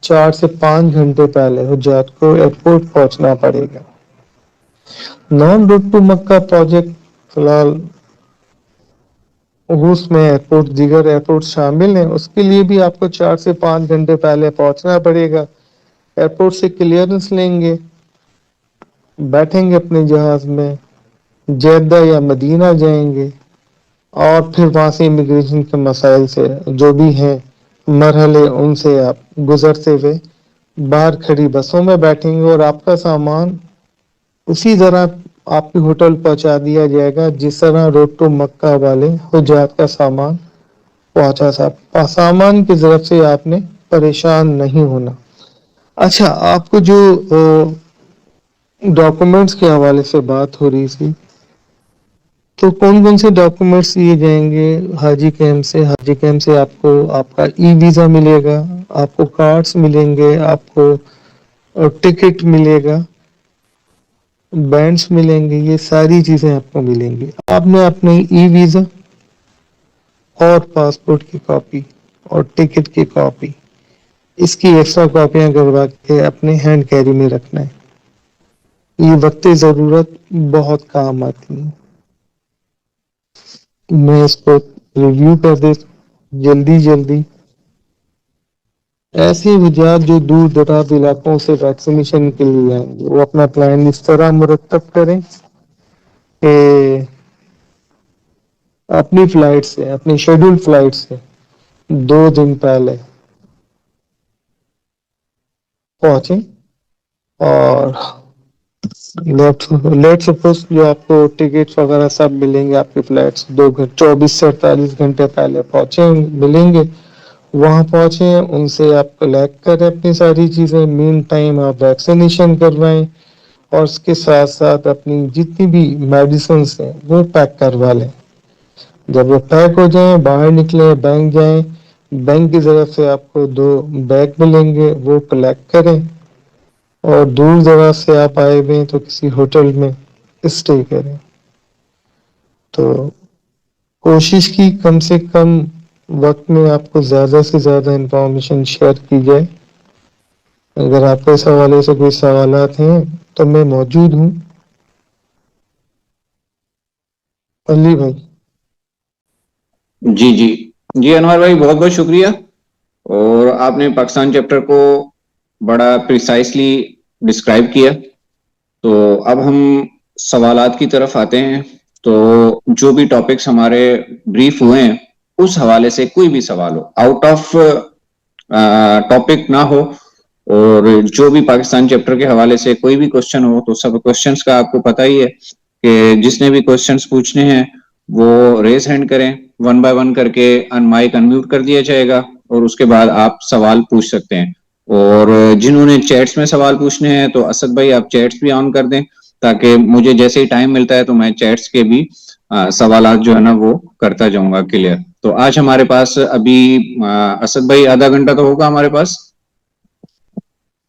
4 سے 5 گھنٹے پہلے حجاج کو ایئرپورٹ پہنچنا پڑے گا۔ نان روڈ ٹو مکہ پروجیکٹ فی الحال اس میں ایئرپورٹ دیگر ایئرپورٹ شامل ہیں، اس کے لیے بھی آپ کو 4 سے 5 گھنٹے پہلے پہنچنا پڑے گا۔ ایئرپورٹ سے کلیئرنس لیں گے، بیٹھیں گے اپنے جہاز میں، جدہ یا مدینہ جائیں گے، اور پھر وہاں سے امیگریشن کے مسائل سے جو بھی ہیں مرحلے ان سے آپ گزرتے ہوئے باہر کھڑی بسوں میں بیٹھیں گے، اور آپ کا سامان اسی طرح آپ کے ہوٹل پہنچا دیا جائے گا جس طرح روڈ ٹو مکہ والے حجاج کا سامان پہنچا تھا۔ سامان کی طرف سے آپ نے پریشان نہیں ہونا۔ اچھا، آپ کو جو ڈاکومنٹس کے حوالے سے بات ہو رہی تھی، تو کون کون سے ڈاکومنٹس دیے جائیں گے حاجی کیمپ سے؟ حاجی کیمپ سے آپ کو آپ کا ای ویزا ملے گا، آپ کو کارڈز ملیں گے، آپ کو ٹکٹ ملے گا، بینڈس ملیں گے، یہ ساری چیزیں آپ کو ملیں گی. آپ نے اپنے ای ویزا اور پاسپورٹ کی کاپی اور ٹکٹ کی کاپی، اس کی ایکسٹرا کاپیاں کروا کے اپنے ہینڈ کیری میں رکھنا ہے. یہ وقت ضرورت بہت کام آتی ہے. میں اس کو ریویو کر دے جلدی. ایسی وجوہات جو دور دراز علاقوں سے ویکسینیشن کے لیے آئیں گے، وہ اپنا پلان اس طرح مرتب کریں کہ اپنی فلائٹ سے، اپنی شیڈول فلائٹ سے 2 دن پہلے پہنچیں. اور لیٹ سپوز جو آپ کو ٹکٹ وغیرہ سب ملیں گے، آپ کے فلائٹس 24 سے 48 گھنٹے پہلے پہنچیں ملیں گے. وہاں پہنچے، ان سے آپ کلیکٹ کریں اپنی ساری چیزیں. مین ٹائم آپ ویکسینیشن کروائیں، اور اس کے ساتھ ساتھ اپنی جتنی بھی میڈیسنس ہیں وہ پیک کروا لیں. جب وہ پیک ہو جائیں، باہر نکلیں، بینک جائیں. بینک کی طرف سے آپ کو 2 بیگ ملیں گے، وہ کلیکٹ کریں. اور دور دراز سے آپ آئے ہوئے ہیں تو کسی ہوٹل میں اسٹے کریں. تو کوشش کی کم سے کم وقت میں آپ کو زیادہ سے زیادہ انفارمیشن شیئر کی جائے. اگر آپ کو اس حوالے سے کوئی سوالات ہیں تو میں موجود ہوں. علی بھائی. جی انور بھائی، بہت بہت شکریہ. اور آپ نے پاکستان چیپٹر کو بڑا پریسائسلی ڈسکرائب کیا. تو اب ہم سوالات کی طرف آتے ہیں. تو جو بھی ٹاپکس ہمارے بریف ہوئے ہیں، اس حوالے سے کوئی بھی سوال ہو، آؤٹ آف ٹاپک نہ ہو، اور جو بھی پاکستان چیپٹر کے حوالے سے کوئی بھی کوشچن ہو، تو سب کوشچنس کا آپ کو پتہ ہی ہے کہ جس نے بھی کوشچنس پوچھنے ہیں وہ ریز ہینڈ کریں. 1 بائی 1 کر کے مائک انمیوٹ کر دیا جائے گا، اور اس کے بعد آپ سوال پوچھ سکتے ہیں. اور جنہوں نے چیٹس میں سوال پوچھنے ہیں تو اسد بھائی آپ چیٹس بھی آن کر دیں، تاکہ مجھے جیسے ہی ٹائم ملتا ہے تو میں چیٹس کے بھی سوالات جو ہے نا وہ کرتا جاؤں گا کلیئر. تو آج ہمارے پاس ابھی اسد بھائی آدھا گھنٹہ تو ہوگا ہمارے پاس.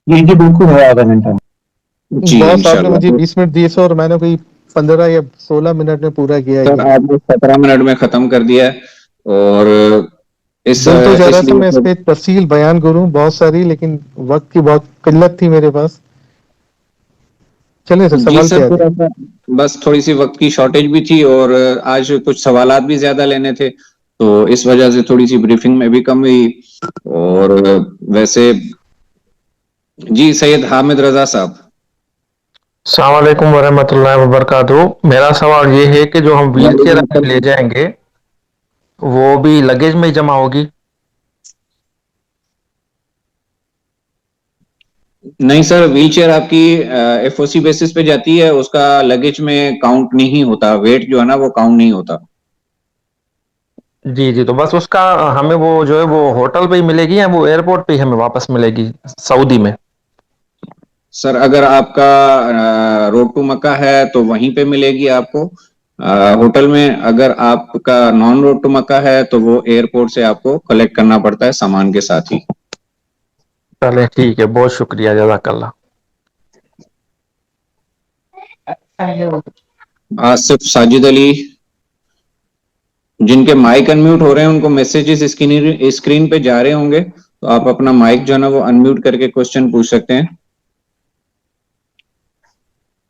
جی بالکل ہے، آدھا گھنٹہ. جی باس آپ نے انشاءاللہ. مجھے 20 منٹ دیے تھے اور میں نے کوئی 15 یا 16 منٹ میں پورا کیا سر یہ. آپ نے 17 منٹ میں ختم کر دیا ہے. اور دل تو چاہ رہا اس تھا لیے میں اس پہ تفصیل بیان کروں بہت ساری، لیکن وقت کی بہت قلت تھی میرے پاس. چلیں سر، جی سوال سر، کیا تھے؟ تھوڑا سا بس تھوڑی سی وقت کی شارٹیج بھی تھی، اور آج کچھ سوالات بھی زیادہ لینے تھے، تو اس وجہ سے تھوڑی سی بریفنگ میں بھی کم ہوئی. اور ویسے جی سید حامد رضا صاحب. السلام علیکم ورحمۃ اللہ وبرکاتہ. میرا سوال یہ ہے کہ جو ہم ویل چیئر وعلیکم لے السلام. جائیں گے وہ بھی لگیج میں جمع ہوگی؟ نہیں سر، ویل چیئر آپ کی ایف او سی بیسس پہ جاتی ہے، اس کا لگیج میں کاؤنٹ نہیں ہوتا، ویٹ جو ہے نا وہ کاؤنٹ نہیں ہوتا. جی تو بس اس کا ہمیں وہ جو ہے وہ ہوٹل پہ ہی ملے گی یا وہ ایئرپورٹ پہ ہی ہمیں واپس ملے گی سعودی میں؟ سر اگر آپ کا روڈ ٹو مکہ ہے تو وہیں پہ ملے گی آپ کو ہوٹل میں. اگر آپ کا نان روڈ ٹو مکہ ہے تو وہ ایئرپورٹ سے آپ کو کلیکٹ کرنا پڑتا ہے سامان کے ساتھ ہی. چلے ٹھیک ہے، بہت شکریہ، جزاک اللہ. آصف ساجد علی، جن کے مائک انمیوٹ ہو رہے ہیں ان کو میسیجز اسکرین پہ جا رہے ہوں گے، تو آپ اپنا مائک جو ہے نا وہ انمیوٹ کر کے کوشچن پوچھ سکتے ہیں.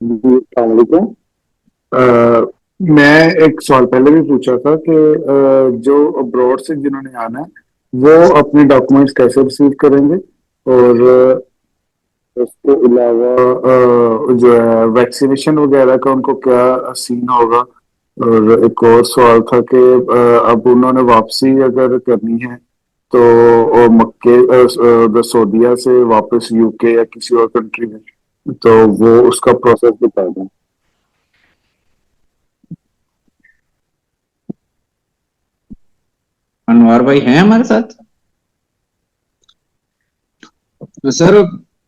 جی السلام علیکم. میں ایک سوال پہلے بھی پوچھا تھا کہ جو ابراڈ سے جنہوں نے آنا ہے وہ اپنے ڈاکومنٹس کیسے ریسیو کریں گے، اور اس کے علاوہ جو ہے ویکسینیشن وغیرہ کا ان کو کیا سین ہوگا. اور ایک اور سوال تھا کہ اب انہوں نے واپسی اگر کرنی ہے تو مکے سعودیہ سے واپس یو کے یا کسی اور کنٹری میں، تو وہ اس کا پروسیس بتا دیں. انوار بھائی ہیں ہمارے ساتھ؟ سر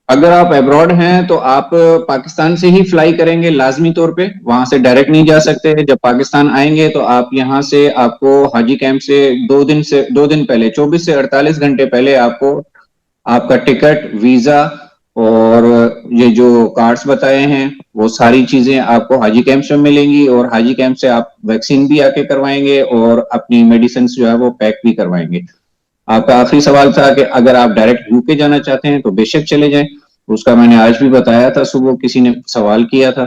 اگر آپ ابراڈ ہیں تو آپ پاکستان سے ہی فلائی کریں گے لازمی طور پہ، وہاں سے ڈائریکٹ نہیں جا سکتے. جب پاکستان آئیں گے تو آپ یہاں سے آپ کو حاجی کیمپ سے 2 دن پہلے 24 سے 48 گھنٹے پہلے آپ کو آپ کا ٹکٹ، ویزا اور یہ جو کارڈز بتائے ہیں وہ ساری چیزیں آپ کو حاجی کیمپ میں ملیں گی، اور حاجی کیمپ سے آپ ویکسین بھی آ کے کروائیں گے اور اپنی میڈیسنز جو ہے وہ پیک بھی کروائیں گے۔ آپ کا آخری سوال تھا کہ اگر آپ ڈائریکٹ یو کے جانا چاہتے ہیں تو بے شک چلے جائیں، اس کا میں نے آج بھی بتایا تھا، صبح کسی نے سوال کیا تھا،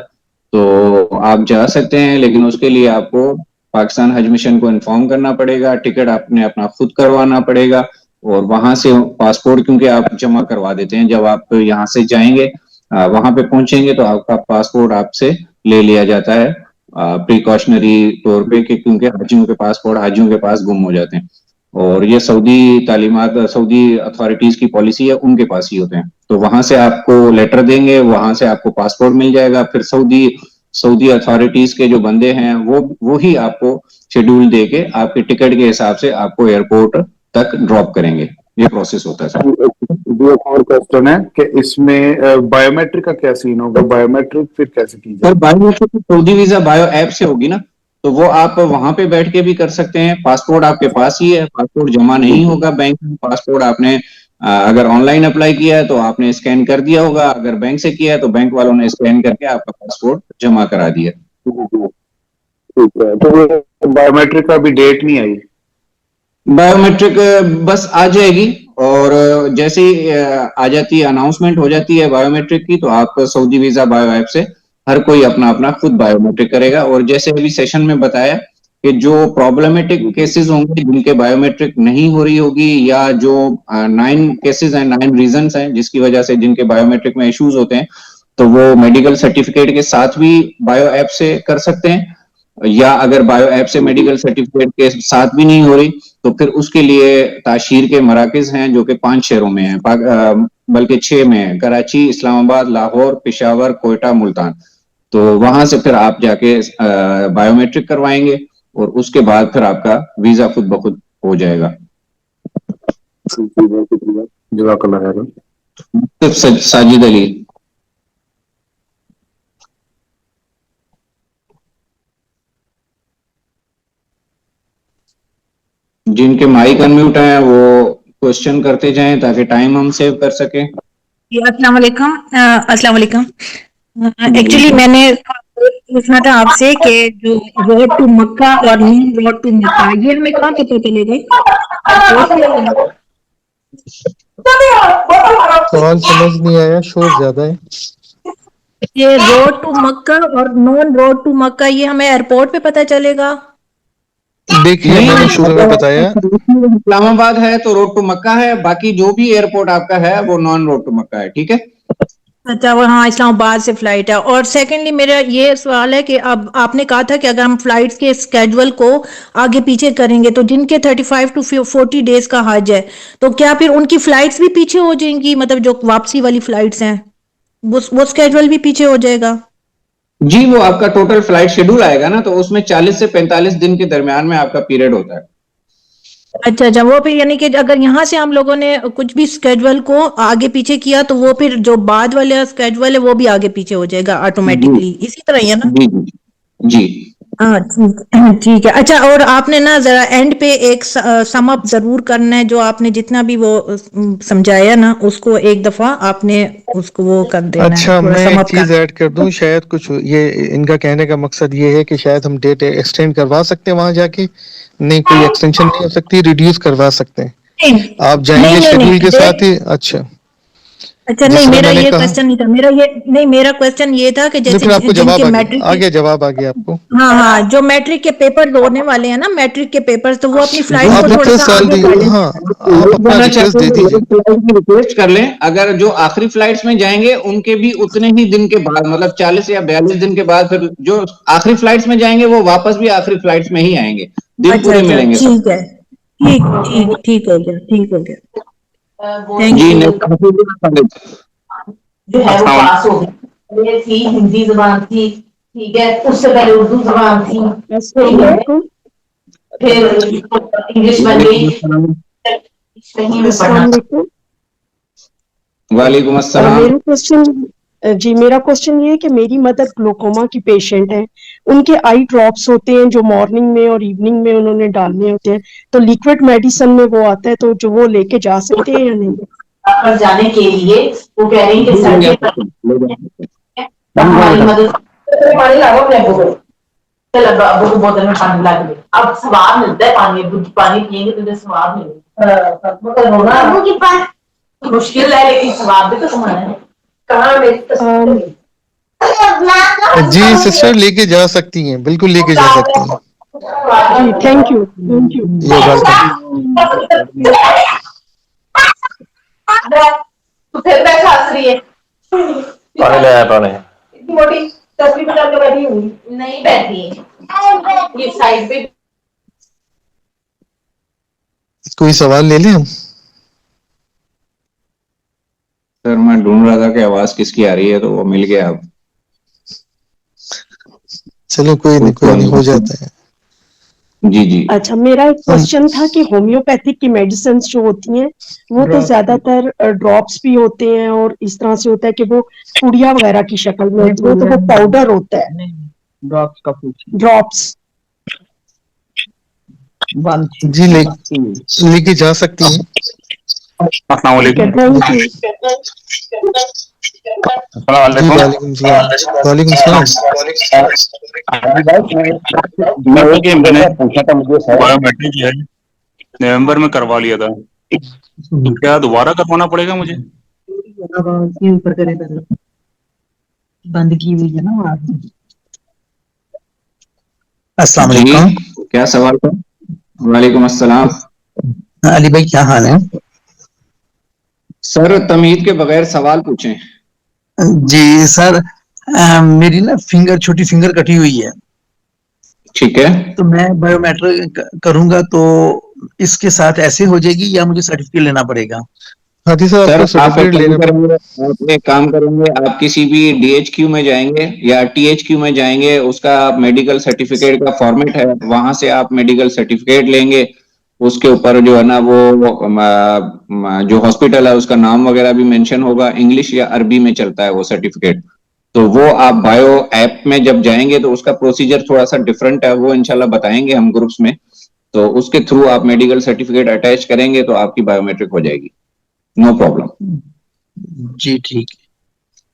تو آپ جا سکتے ہیں، لیکن اس کے لیے آپ کو پاکستان حج مشن کو انفارم کرنا پڑے گا، ٹکٹ آپ نے اپنا خود کروانا پڑے گا، اور وہاں سے پاسپورٹ کیونکہ آپ جمع کروا دیتے ہیں، جب آپ یہاں سے جائیں گے وہاں پہ پہنچیں گے تو آپ کا پاسپورٹ آپ سے لے لیا جاتا ہے پریکاشنری طور پہ، کہ کیونکہ حاجیوں کے پاسپورٹ حاجیوں کے پاس گم ہو جاتے ہیں، اور یہ سعودی تعلیمات سعودی اتھارٹیز کی پالیسی ہے، ان کے پاس ہی ہوتے ہیں، تو وہاں سے آپ کو لیٹر دیں گے، وہاں سے آپ کو پاسپورٹ مل جائے گا، پھر سعودی اتھارٹیز کے جو بندے ہیں وہی آپ کو شیڈول دے کے آپ کے ٹکٹ کے حساب سے آپ کو ایئرپورٹ تک ڈراپ کریں گے، یہ پروسیس ہوتا ہے سر۔ جو ایک اور کوشچن ہے کہ اس میں بایو میٹرک کا کیا سین ہوگا، بایو میٹرک پھر کیسے کی سر جائے گی؟ بایو میٹرک سعودی ویزا بایو ایپ سے ہوگی نا، تو وہ آپ وہاں پہ بیٹھ کے بھی کر سکتے ہیں، پاسپورٹ آپ کے پاس ہی ہے، پاسپورٹ جمع نہیں ہوگا بینک میں، پاسپورٹ آپ نے اگر آن لائن اپلائی کیا ہے تو آپ نے اسکین کر دیا ہوگا، اگر بینک سے کیا ہے تو بینک والوں نے اسکین کر کے آپ کا پاسپورٹ جمع کرا دیا۔ ٹھیک ہے، تو بایو میٹرک کا ابھی ڈیٹ نہیں آئی؟ بایو میٹرک بس آ جائے گی، اور جیسے ہی آ جاتی ہے، اناؤنسمنٹ ہو جاتی ہے بایو میٹرک کی، تو آپ سعودی ویزا بایو ایپ سے ہر کوئی اپنا اپنا خود بایو میٹرک کرے گا، اور جیسے ابھی سیشن میں بتایا کہ جو پرابلمٹک کیسز ہوں گے جن کے بایو میٹرک نہیں ہو رہی ہوگی، یا جو 9 کیسز ہیں، 9 ریزنز ہیں جس کی وجہ سے جن کے بایو میٹرک میں ایشوز ہوتے ہیں، تو وہ میڈیکل سرٹیفکیٹ کے ساتھ بھی بایو ایپ سے کر سکتے ہیں، یا اگر بایو ایپ سے میڈیکل سرٹیفکیٹ کے ساتھ بھی نہیں ہو رہی تو پھر اس کے لیے تاشیر کے مراکز ہیں جو کہ 5 شہروں میں ہیں، بلکہ 6 میں ہیں، کراچی، اسلام آباد، لاہور، پشاور، کوئٹہ، ملتان، تو وہاں سے پھر آپ جا کے بایو میٹرک کروائیں گے، اور اس کے بعد پھر آپ کا ویزا خود بخود ہو جائے گا۔ جزاک اللہ خیر۔ ساجد علی۔ جن کے مائک انمیوٹ ہیں وہ کوشچن کرتے جائیں تاکہ ٹائم ہم سیو کر سکیں۔ السلام علیکم۔ السلام علیکم۔ ایکچولی میں نے پوچھنا تھا آپ سے کہ جو روڈ ٹو مکہ اور نون روڈ ٹو مکہ یہ ہمیں کہاں پتہ چلے گا؟ سوال سمجھ نہیں آیا، شور زیادہ ہے۔ یہ روڈ ٹو مکہ اور نون روڈ ٹو مکہ یہ ہمیں ایئرپورٹ پہ پتہ چلے گا؟ دیکھیے میں نے شروع میں بتایا، اسلام آباد ہے تو روڈ ٹو مکہ ہے، باقی جو بھی ایئرپورٹ آپ کا ہے وہ نان روڈ ٹو مکہ ہے، ٹھیک ہے؟ اچھا، وہ ہاں اسلام آباد سے فلائٹ ہے۔ اور سیکنڈلی میرا یہ سوال ہے کہ اب آپ نے کہا تھا کہ اگر ہم فلائٹس کے اسکیجول کو آگے پیچھے کریں گے تو جن کے 35 to 40 ڈیز کا حج ہے تو کیا پھر ان کی فلائٹس بھی پیچھے ہو جائیں گی؟ مطلب جو واپسی والی فلائٹس ہیں وہ اسکیجول بھی پیچھے ہو جائے گا؟ جی، وہ آپ کا ٹوٹل فلائٹ شیڈول آئے گا نا، تو اس میں 40 سے 45 دن کے درمیان میں آپ کا پیریڈ ہوتا ہے۔ اچھا اچھا، وہ پھر یعنی کہ اگر یہاں سے ہم لوگوں نے کچھ بھی اسکیجول کو آگے پیچھے کیا تو وہ پھر جو بعد والے اسکیجول ہے وہ بھی آگے پیچھے ہو جائے گا جی آٹومیٹکلی، اسی طرح ہی ہے نا؟ جی جی جی۔ ہاں ٹھیک ہے۔ اچھا، اور آپ نے نا ذرا اینڈ پہ ایک سم اپ ضرور کرنا ہے، جو آپ نے جتنا بھی وہ سمجھایا نا اس کو ایک دفعہ آپ نے اس کو وہ کر دینا ہے، اچھا تھوڑا میں سم ایک اپ چیز کر ایڈ کر دوں، شاید کچھ یہ ان کا کہنے کا مقصد یہ ہے کہ شاید ہم ڈیٹ ایکسٹینڈ کروا سکتے ہیں وہاں جا کے، نہیں کوئی ایکسٹینشن نہیں ہو سکتی، ریڈیوس کروا سکتے ہیں، نہیں آپ جائیں گے نہیں شیڈول نہیں کے ڈیٹ، ساتھ ہی۔ اچھا اچھا جس نہیں، طرح میرا میں نے یہ کہا، کوشچن نہیں تھا، میرا یہ نہیں، میرا کوشچن یہ تھا کہ نہیں جیسے پھر آپ کو جن کے جواب میٹرک آ کے، گیا، جواب آ گیا آپ کو۔ ہاں ہاں، جو میٹرک کے پیپر ہونے والے ہیں نا، میٹرک کے پیپر، تو وہ اپنی فلائٹ کو آپ تھوڑا سا ریکویسٹ ڈال آگے دی، کر لیں۔ ہاں آپ اپنا ریکویسٹ دے دیجیے۔ ریکویسٹ کر لیں، اگر جو آخری فلائٹس میں جائیں گے ان کے بھی اتنے ہی دن کے بعد، مطلب 40 یا 42 دن کے بعد، پھر جو آخری فلائٹس میں جائیں گے وہ واپس بھی آخری فلائٹس میں ہی آئیں گے، دن اچھا پورے اچھا ملیں گے سب۔ ٹھیک ہے، ٹھیک ہو گیا، ٹھیک ہو گیا، تھینک جی یو۔ جو ہے وہ پاس ہو گئی، یہ تھی ہندی زبان تھی، ٹھیک ہے، اس سے پہلے اردو زبان تھی، السلام علیکم۔ پھر انگلش بن گئی، کہیں میں السلام پڑھنا۔ علیکم۔ وعلیکم السلام۔ میرا کوشچن یہ ہے کہ میری مدر گلوکوما کی پیشنٹ ہے، ان کے آئی ڈراپس ہوتے ہیں جو مارننگ میں اور ایوننگ میں انہوں نے ڈالنے ہوتے ہیں، تو لیکوڈ میڈیسن میں وہ آتا ہے، تو جو وہ لے کے جا سکتے ہیں یا نہیں؟ پر جانے کے لیے وہ کہہ رہی ہیں کہ سر کے ہماری مدد پانی لاؤ اپنے ابو کو، چل ابو کو بوتل میں پانی لا کے دے، اب ثواب ملتا ہے، پانی ابو پانی پیئیں گے تو تمہیں ثواب ملے گا، ابو کے پاس مشکل ہے لیکن ثواب بھی تو تمہارا ہے، کہاں میری تصویر جی سسٹر لے کے جا سکتی ہیں، بالکل لے کے جا سکتی ہیں. جی thank you thank you. You welcome. تو پھر میں ہنس رہی ہے پانی لے آیا پانی. اتنی موٹی تصویر بنا کے بیٹھی ہوئی نہیں بیٹھی یہ سائڈ پہ. کوئی سوال لے لیں ہم؟ سر میں ڈھونڈ رہا تھا کہ آواز کس کی آ رہی ہے تو وہ مل گیا اب. چلو کوئی نہیں ہو جاتا ہے. جی جی اچھا میرا ایک کوشچن تھا کہ ہومیوپیتھک کی میڈیسنز جو ہوتی ہیں وہ تو زیادہ تر ڈراپس بھی ہوتے ہیں اور اس طرح سے ہوتا ہے کہ وہ پڑیا وغیرہ کی شکل میں ہوتی ہے، تو وہ پاؤڈر ہوتا ہے ڈراپس. جی لے کے جا سکتی ہیں. السلام علیکم. Thank you. السلام جی علیکم. وعلیکم السلام. وعلیکم السلام. میں نے پوچھا تھا مجھے بایو میٹرک جو ہے نومبر میں کروا لیا تھا، تو کیا دوبارہ کروانا پڑے گا مجھے؟ بند کی ہوئی ہے نا. السلام علیکم. کیا سوال تھا؟ وعلیکم السلام. علی بھائی کیا حال ہے؟ سر تمہید کے بغیر سوال پوچھیں. جی سر میری نا چھوٹی فنگر کٹی ہوئی ہے، ٹھیک ہے. تو میں بایو میٹرک کروں گا تو اس کے ساتھ ایسے ہو جائے گی یا مجھے سرٹیفکیٹ لینا پڑے گا؟ ہاں جی سر سر آپ کو آپ ایک سرٹیفکیٹ کام لینا کریں گے، آپ ایک کام کریں گے، آپ کسی بھی ڈی ایچ کیو میں جائیں گے یا ٹی ایچ کیو میں جائیں گے، اس کا میڈیکل سرٹیفکیٹ کا فارمیٹ ہے، وہاں سے آپ میڈیکل سرٹیفکیٹ لیں گے. اس کے اوپر جو ہے نا وہ جو ہاسپٹل ہے اس کا نام وغیرہ بھی مینشن ہوگا، انگلش یا عربی میں چلتا ہے وہ سرٹیفکیٹ. تو وہ آپ بایو ایپ میں جب جائیں گے تو اس کا پروسیجر تھوڑا سا ڈفرنٹ ہے، وہ انشاءاللہ بتائیں گے ہم گروپس میں. تو اس کے تھرو آپ میڈیکل سرٹیفکیٹ اٹیچ کریں گے تو آپ کی بایو میٹرک ہو جائے گی. No problem. جی ٹھیک ہے.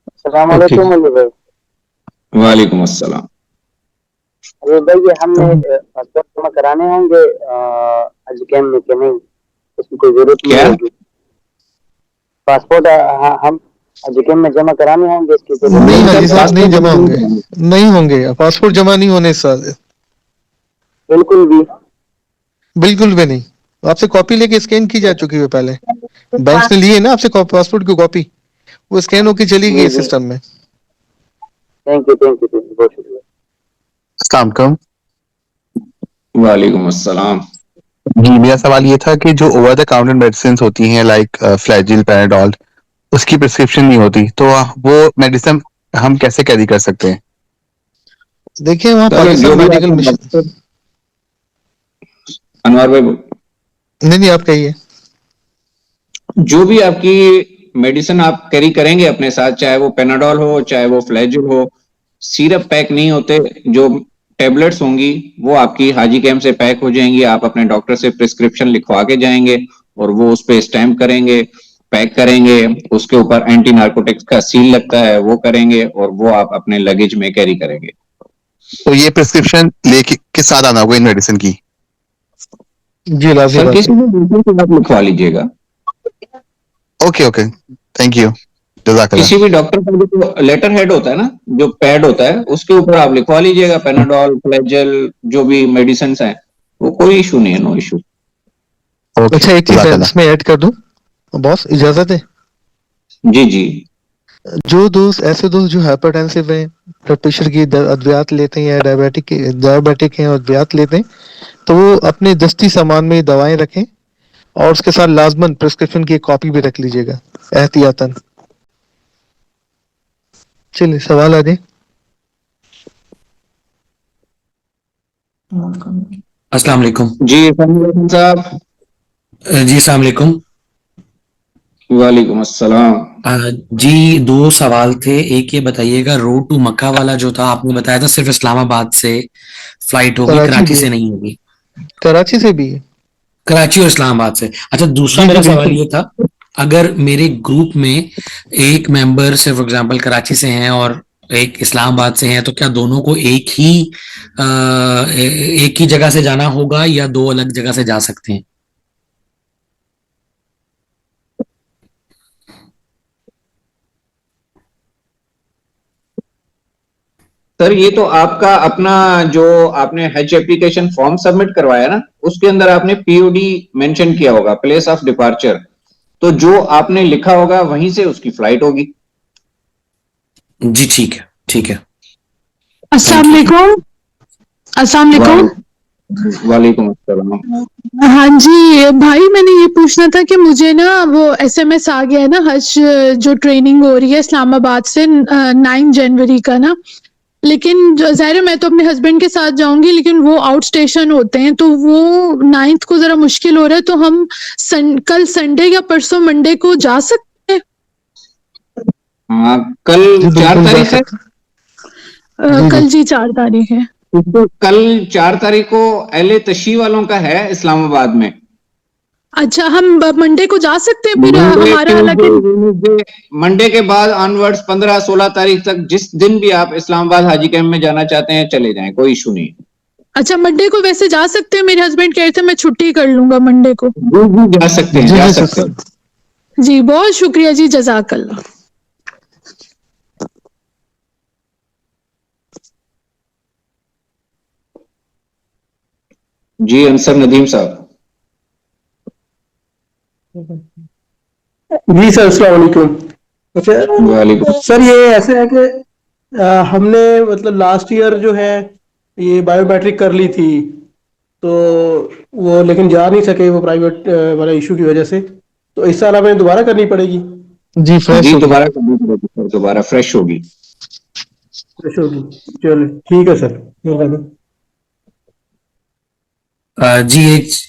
السلام علیکم علی بھائی. وعلیکم السلام. ارے بھائی یہ ہم نے پاسپورٹ جمع کرانے ہوں گے حج کیمپ میں کہ نہیں، اس کی کوئی ضرورت نہیں کیا ہوگی؟ پاسپورٹ ہم حج کیمپ میں جمع کرانے ہوں گے، اس کی ضرورت نہیں نہیں حاجی ہوگی؟ صاحب نہیں جمع ہوں گے، نہیں ہوں گے، پاسپورٹ جمع نہیں ہونے اس سال. بالکل بھی بالکل بھی نہیں. آپ سے کاپی لے کے اسکین کی جا چکی ہے پہلے، بینکس نے لی ہے نا آپ سے پاسپورٹ کی کاپی، وہ اسکین ہو کے چلی گئی جی ہے جی سسٹم میں. تھینک یو بہت شکریہ. السلام علیکم. وعلیکم السلام. جی میرا سوال یہ تھا کہ جو اوور دا کاؤنٹر میڈیسنس ہوتی ہیں لائک فلیجل پیراڈول، اس کی پرسکرپشن نہیں ہوتی، تو وہ میڈیسن ہم کیسے کیری کر سکتے ہیں؟ دیکھیں وہاں سر جو پاکستان بھی آپ میڈیکل کا مشن. ڈاکٹر انوار بھائی، نہیں آپ کہیے. جو بھی آپ کی میڈیسن آپ کیری کریں گے اپنے ساتھ، چاہے وہ پیناڈول ہو چاہے وہ فلیجل ہو، سیرپ پیک نہیں ہوتے. جو ٹیبلٹس ہوں گی وہ آپ کی حاجی کیمپ سے پیک ہو جائیں گی، آپ اپنے ڈاکٹر سے پرسکرپشن لکھوا کے جائیں گے اور وہ اس پہ اسٹیمپ کریں گے، پیک کریں گے، اس کے اوپر اینٹی نارکوٹکس کا سیل لگتا ہے وہ کریں گے اور وہ آپ اپنے لگیج میں کیری کریں گے. تو یہ پرسکرپشن لے کے ساتھ آنا ہوگا ان میڈیسن کی؟ جی لازمی سر بات ہے. کسی بھی آپ لکھوا لیجیے گا. Okay thank you. جزاک اللہ. کسی بھی ڈاکٹر کا جو لیٹر ہیڈ ہوتا ہے نا، جو پیڈ ہوتا ہے، اس کے اوپر آپ لکھوا لیجیے گا پیناڈول فلیجل جو بھی میڈیسنس ہیں، وہ کوئی ایشو نہیں ہے، نو ایشو. اچھا ایک چیز جزاک اللہ. اس میں ایڈ کر دوں باس، اجازت ہے؟ جی جی. جو دوست ایسے دوست جو ہائپرٹینسو ہیں، بلڈ پریشر کی ادویات لیتے ہیں یا ڈائبیٹک ہیں اور ادویات لیتے ہیں، تو وہ اپنے دستی سامان میں دوائیں رکھیں اور اس کے ساتھ لازماً پرسکرپشن کی ایک کاپی بھی رکھ لیجیے گا احتیاطاً. چلیے سوال آ جائے. السلام علیکم. جی صاحب. جی السلام علیکم. وعلیکم السلام. جی دو سوال تھے. ایک یہ بتائیے گا روڈ ٹو مکہ والا جو تھا آپ نے بتایا تھا صرف اسلام آباد سے فلائٹ ہوگی، کراچی سے نہیں ہوگی؟ کراچی سے بھی ہے. کراچی اور اسلام آباد سے. اچھا دوسرا جی میرا سوال بالکل. یہ تھا اگر میرے گروپ میں ایک ممبر سے فار ایگزامپل کراچی سے ہیں اور ایک اسلام آباد سے ہیں تو کیا دونوں کو ایک ہی جگہ سے جانا ہوگا یا دو الگ جگہ سے جا سکتے ہیں؟ سر یہ تو آپ کا اپنا جو آپ نے حج اپلیکیشن فارم سبمٹ کروایا نا اس کے اندر آپ نے پی او ڈی مینشن کیا ہوگا، پلیس آف ڈپارچر، تو جو آپ نے لکھا ہوگا وہیں سے اس کی فلائٹ ہوگی. جی ٹھیک ہے، ٹھیک ہے. السلام علیکم. السلام علیکم. وعلیکم السلام. ہاں جی بھائی، میں نے یہ پوچھنا تھا کہ مجھے نا وہ ایس ایم ایس آ گیا ہے نا حج جو ٹریننگ ہو رہی ہے اسلام آباد سے 9 جنوری کا نا، لیکن ظاہر ہے میں تو اپنے ہسبینڈ کے ساتھ جاؤں گی لیکن وہ آؤٹ اسٹیشن ہوتے ہیں تو وہ 9 کو ذرا مشکل ہو رہا ہے، تو ہم کل سنڈے یا پرسوں منڈے کو جا سکتے ہیں؟ ہاں کل 4 تاریخ ہے. کل جی 4 تاریخ ہے. کل 4 تاریخ کو اہل تشیع والوں کا ہے اسلام آباد میں. اچھا ہم منڈے کو جا سکتے ہیں پھر ہمارا حالانکہ منڈے کے بعد آنورڈز 15-16 تاریخ تک جس دن بھی آپ اسلام آباد حاجی کیمپ میں جانا چاہتے ہیں چلے جائیں، کوئی ایشو نہیں. اچھا منڈے کو ویسے جا سکتے ہیں؟ میرے ہسبینڈ کہہ رہے تھے میں چھٹی کر لوں گا منڈے کو. جا سکتے ہیں، جا سکتے ہیں. جی بہت شکریہ جی، جزاک اللہ. جی انصر ندیم صاحب. جی سر السلام علیکم. وعلیکم. سر یہ ایسے ہے کہ ہم نے مطلب لاسٹ ایئر جو ہے یہ بایو میٹرک کر لی تھی تو وہ لیکن جا نہیں سکے وہ پرائیویٹ والا ایشو کی وجہ سے، تو اس سال ہمیں دوبارہ کرنی پڑے گی. جی فریش دوبارہ فریش ہوگی. فریش ہوگی، چلو ٹھیک ہے سر. جی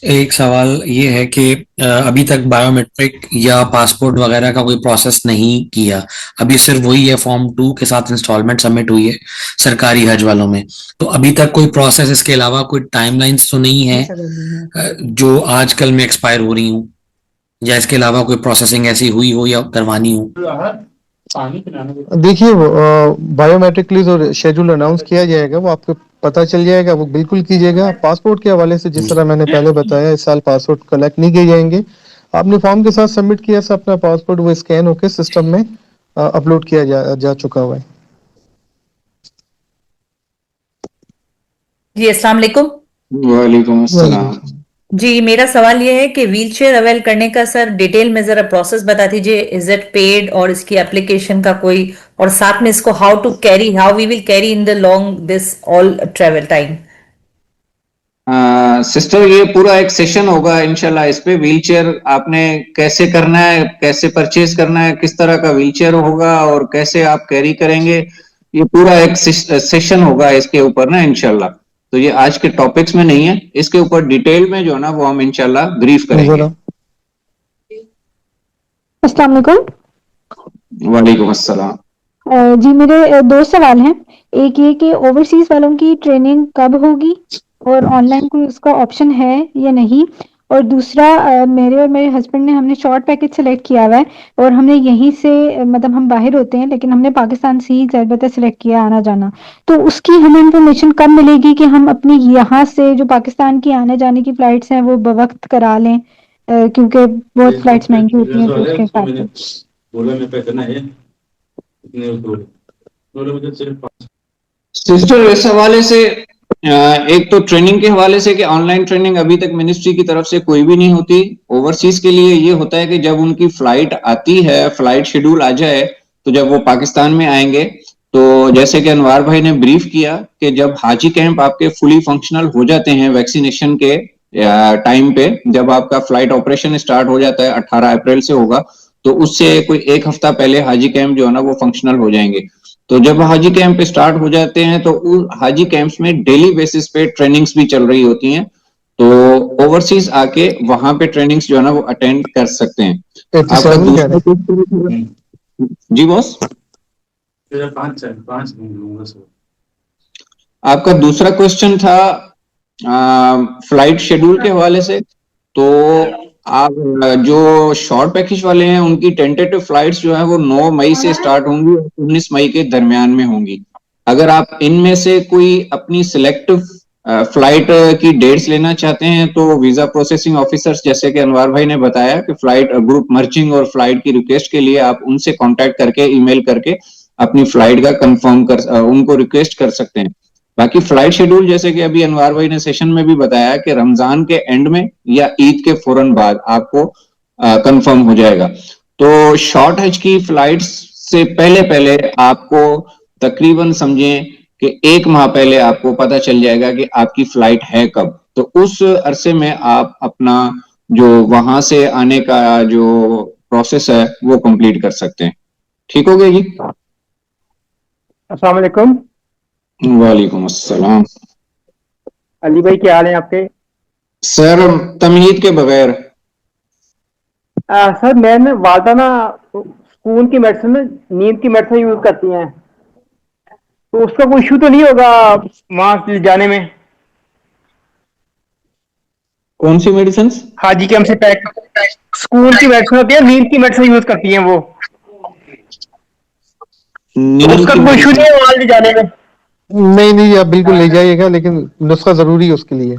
ایک سوال یہ ہے کہ ابھی تک بایو میٹرک یا پاسپورٹ وغیرہ کا کوئی پروسیس نہیں کیا، ابھی صرف وہی ہے فارم 2 کے ساتھ انسٹالمنٹ سبمٹ ہوئی ہے سرکاری حج والوں میں، تو ابھی تک کوئی پروسیس اس کے علاوہ کوئی ٹائم لائنز تو نہیں ہے جو آج کل میں ایکسپائر ہو رہی ہوں، یا اس کے علاوہ کوئی پروسیسنگ ایسی ہوئی ہو یا کروانی ہو؟ دیکھیے بایو میٹرک لیز اور شیڈول اناؤنس کیا جائے گا، وہ آپ کو پتہ چل جائے گا، وہ بالکل کیجیے گا. پاسپورٹ کے حوالے سے جس طرح میں نے پہلے بتایا اس سال پاسپورٹ کلیکٹ نہیں کیے جائیں گے. آپ نے فارم کے ساتھ سبمٹ کیا تھا اپنا پاسپورٹ، وہ اسکین ہو کے سسٹم میں اپلوڈ کیا جا چکا ہوا ہے. جی السلام علیکم. وعلیکم السلام. جی میرا سوال یہ ہے کہ ویل چیئر اویل کرنے کا سر ڈیٹیل میں ذرا پروسیس بتا دیجئے. از اٹ پیڈ اور اس کی اپلیکیشن کا کوئی، اور ساتھ میں اس کو how we will carry in the long this all travel time. Sister یہ پورا ایک سیشن ہوگا انشاءاللہ اس پہ. ویل چیئر آپ نے کیسے کرنا ہے، کیسے پرچیز کرنا ہے، کس طرح کا ویل چیئر ہوگا اور کیسے آپ کیری کریں گے، یہ پورا ایک سیشن ہوگا اس کے اوپر نا انشاءاللہ. تو یہ آج کے ٹاپکس میں نہیں ہے، اس کے اوپر ڈیٹیل میں جو ہے نا وہ ہم انشاءاللہ بریف کریں گے. السلام علیکم. وعلیکم السلام. جی میرے 2 سوال ہیں. ایک یہ کہ اوورسیز والوں کی ٹریننگ کب ہوگی اور آن لائن کوئی اس کا آپشن ہے یا نہیں، اور دوسرا میرے اور میرے ہسبینڈ نے ہم نے شارٹ پیکج سلیکٹ کیا ہوا ہے اور ہم نے یہیں سے مطلب ہم باہر ہوتے ہیں لیکن ہم نے پاکستان سے ہی زیادہ سلیکٹ کیا آنا جانا، تو اس کی ہمیں انفارمیشن کب ملے گی کہ ہم اپنی یہاں سے جو پاکستان کی آنے جانے کی فلائٹس ہیں وہ بوقت کرا لیں، کیونکہ بہت فلائٹس مہنگی ہوتی ہیں تو اس کے حساب سے. سسٹر اس حوالے سے ایک تو ٹریننگ کے حوالے سے کہ آن لائن ٹریننگ ابھی تک منسٹری کی طرف سے کوئی بھی نہیں ہوتی. اوورسیز کے لیے یہ ہوتا ہے کہ جب ان کی فلائٹ آتی ہے، فلائٹ شیڈول آ جائے تو جب وہ پاکستان میں آئیں گے تو جیسے کہ انوار بھائی نے بریف کیا کہ جب حاجی کیمپ آپ کے فلی فنکشنل ہو جاتے ہیں ویکسینیشن کے ٹائم پہ، جب آپ کا فلائٹ آپریشن اسٹارٹ ہو جاتا ہے 18 اپریل سے ہوگا، تو اس سے کوئی 1 ہفتہ پہلے حاجی کیمپ جو ہے نا وہ فنکشنل ہو جائیں گے. تو جب حاجی کیمپ اسٹارٹ ہو جاتے ہیں تو حاجی کیمپس میں ڈیلی بیسس پہ ٹریننگز بھی چل رہی ہوتی ہیں، تو اوورسیز آ کے وہاں پہ ٹریننگز جو ہے نا وہ اٹینڈ کر سکتے ہیں. آپ کا دوسرا جی باس آپ کا دوسرا کوشچن تھا فلائٹ شیڈول کے حوالے سے. تو آپ جو شارٹ پیکج والے ہیں ان کی ٹینٹیٹو فلائٹس جو ہیں وہ 9 مئی سے سٹارٹ ہوں گی اور 19 مئی کے درمیان میں ہوں گی. اگر آپ ان میں سے کوئی اپنی سلیکٹو فلائٹ کی ڈیٹس لینا چاہتے ہیں تو ویزا پروسیسنگ آفیسرز جیسے کہ انوار بھائی نے بتایا کہ فلائٹ گروپ مرچنگ اور فلائٹ کی ریکویسٹ کے لیے آپ ان سے کانٹیکٹ کر کے ای میل کر کے اپنی فلائٹ کا کنفرم ان کو ریکویسٹ کر سکتے ہیں. باقی فلائٹ شیڈول جیسے کہ ابھی انوار بھائی نے سیشن میں بھی بتایا کہ رمضان کے اینڈ میں یا عید کے فوراً بعد آپ کو کنفرم ہو جائے گا. تو شارٹ حج کی فلائٹس سے پہلے آپ کو تقریباً سمجھیں کہ 1 ماہ پہلے آپ کو پتہ چل جائے گا کہ آپ کی فلائٹ ہے کب. تو اس عرصے میں آپ اپنا جو وہاں سے آنے کا جو پروسیس ہے وہ کمپلیٹ کر سکتے ہیں. ٹھیک ہو گیا جی؟ السلام علیکم. وعلیکم السلام. علی بھائی کیا حال ہیں آپ کے؟ سر تمہید کے بغیر. سر میں والدہ نا سکون کی میڈیسن میں نیند کی میڈیسن یوز کرتی ہیں تو اس کا کوئی ایشو تو نہیں ہوگا وہاں جانے میں؟ کون سی میڈیسن؟ ہاں جی کہ ہم سے پیک سکون کی میڈیسن ہوتی ہے, نیند کی میڈیسن یوز کرتی ہیں وہ, اس کا کوئی ایشو نہیں ہے وہاں جانے میں؟ نہیں آپ بالکل لے جائیے گا, لیکن نسخہ ضروری ہے اس کے لیے.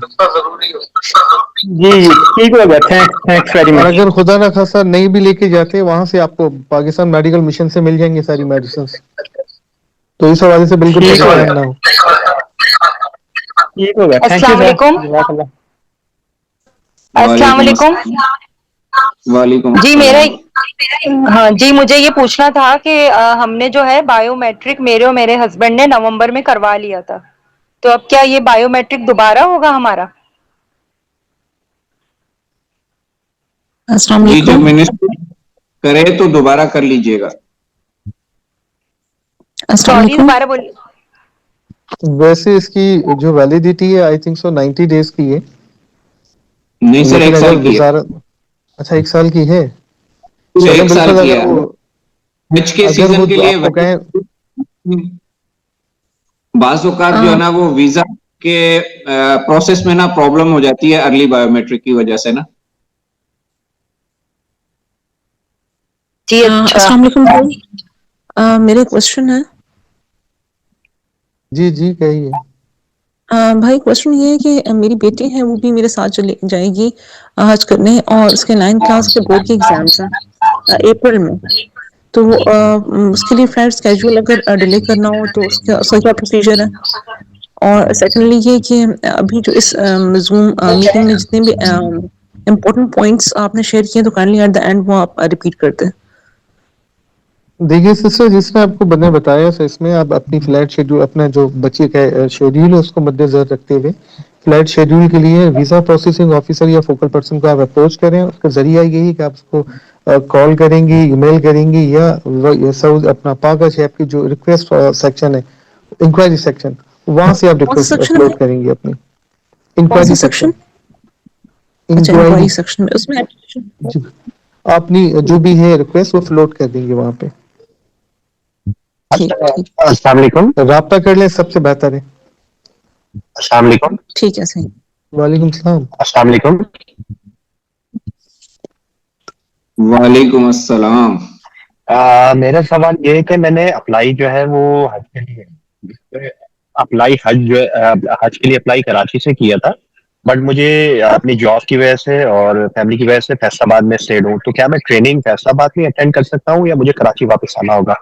جی ٹھیک ہوگا, تھینکس ویری اور مچ. اگر خدا نہ خاصا نہیں بھی لے کے جاتے وہاں سے آپ کو پاکستان میڈیکل مشن سے مل جائیں گے ساری میڈیسن, تو اس حوالے سے بالکل پریشان نہ ہو. السلام علیکم. السلام علیکم. وعلیکم جی ہاں جی مجھے یہ پوچھنا تھا کہ ہم نے جو ہے بایو میٹرک میرے اور میرے ہسبینڈ نے نومبر میں کروا لیا تھا, تو اب کیا یہ بایو میٹرک دوبارہ ہوگا ہمارا؟ السلام جی جب علیکم. منسٹر کرے تو دوبارہ کر لیجئے گا. السلام علیکم. دوبارہ بولیے. ویسے اس کی جو ویلیڈیٹی ہے آئی تھنک سو 90 ڈیز کی ہے, نہیں سر لیکن 1 اگر سال کی ہے. وزارت اچھا 1 سال کی ہے, چلیں 1 سال بالکل. کی اگر ہے. وہ حج کے اگر سیزن وہ کے لیے آپ کو کہیں بعض اوقات جو ہے نا وہ ویزا کے پروسیس میں نا پرابلم ہو جاتی ہے ارلی بایو میٹرک کی وجہ سے نا. جی اچھا. السلام علیکم بھائی, میرا کوشچن ہے. جی کہیے. بھائی کوشچن یہ ہے کہ میری بیٹی ہے وہ بھی میرے ساتھ چلے جائے گی حج کرنے, اور اس کے 9th کلاس کے بورڈ کے ایگزامس ہیں اپریل میں, تو اس کے لیے فلائٹ اسکیجول اگر ڈیلے کرنا ہو تو اس کا کیا پروسیجر ہے؟ اور سیکنڈلی یہ کہ ابھی جو اس زوم میٹنگ میں جتنے بھی امپورٹنٹ پوائنٹس آپ نے شیئر کیے تو کائنڈلی ایٹ دا اینڈ وہ آپ ریپیٹ کرتے. دیکھیے سسٹر, جس میں آپ کو میں نے بتایا اس میں آپ اپنی فلائٹ شیڈول, اپنا جو بچے کا شیڈول ہے اس کو مد نظر رکھتے ہوئے فلائٹ شیڈول کے لیے ویزا پروسیسنگ آفیسر یا فوکل پرسن کو آپ اپروچ کریں. اس کا ذریعہ یہی کہ آپ اس کو کال کریں گی, ای میل کریں گی, یا اپنا پاگش ایپ کی جو ریکویسٹ سیکشن ہے انکوائری سیکشن, وہاں سے آپ کون سا ریکویسٹ سیکشن اپلوڈ ہے؟ کریں گے اپنی کون سا انکوائری سیکشن؟ سیکشن. اچھا انکوائری سیکشن میں, اس میں جی اپنی جو بھی ہے ریکویسٹ وہ فلوٹ کر دیں گے وہاں پہ. ٹھیک السلام علیکم. رابطہ کر لیں سب سے بہتر ہے. السلام علیکم. ٹھیک ہے صحیح. وعلیکم السلام. السلام علیکم. وعلیکم السلام. میرا سوال یہ ہے کہ میں نے اپلائی جو ہے وہ حج کے لیے حج کے لیے اپلائی کراچی سے کیا تھا, بٹ مجھے اپنی جاب کی وجہ سے اور فیملی کی وجہ سے فیصل آباد میں اسٹیڈ ہوں, تو کیا میں ٹریننگ فیصل آباد میں اٹینڈ کر سکتا ہوں یا مجھے کراچی واپس آنا ہوگا؟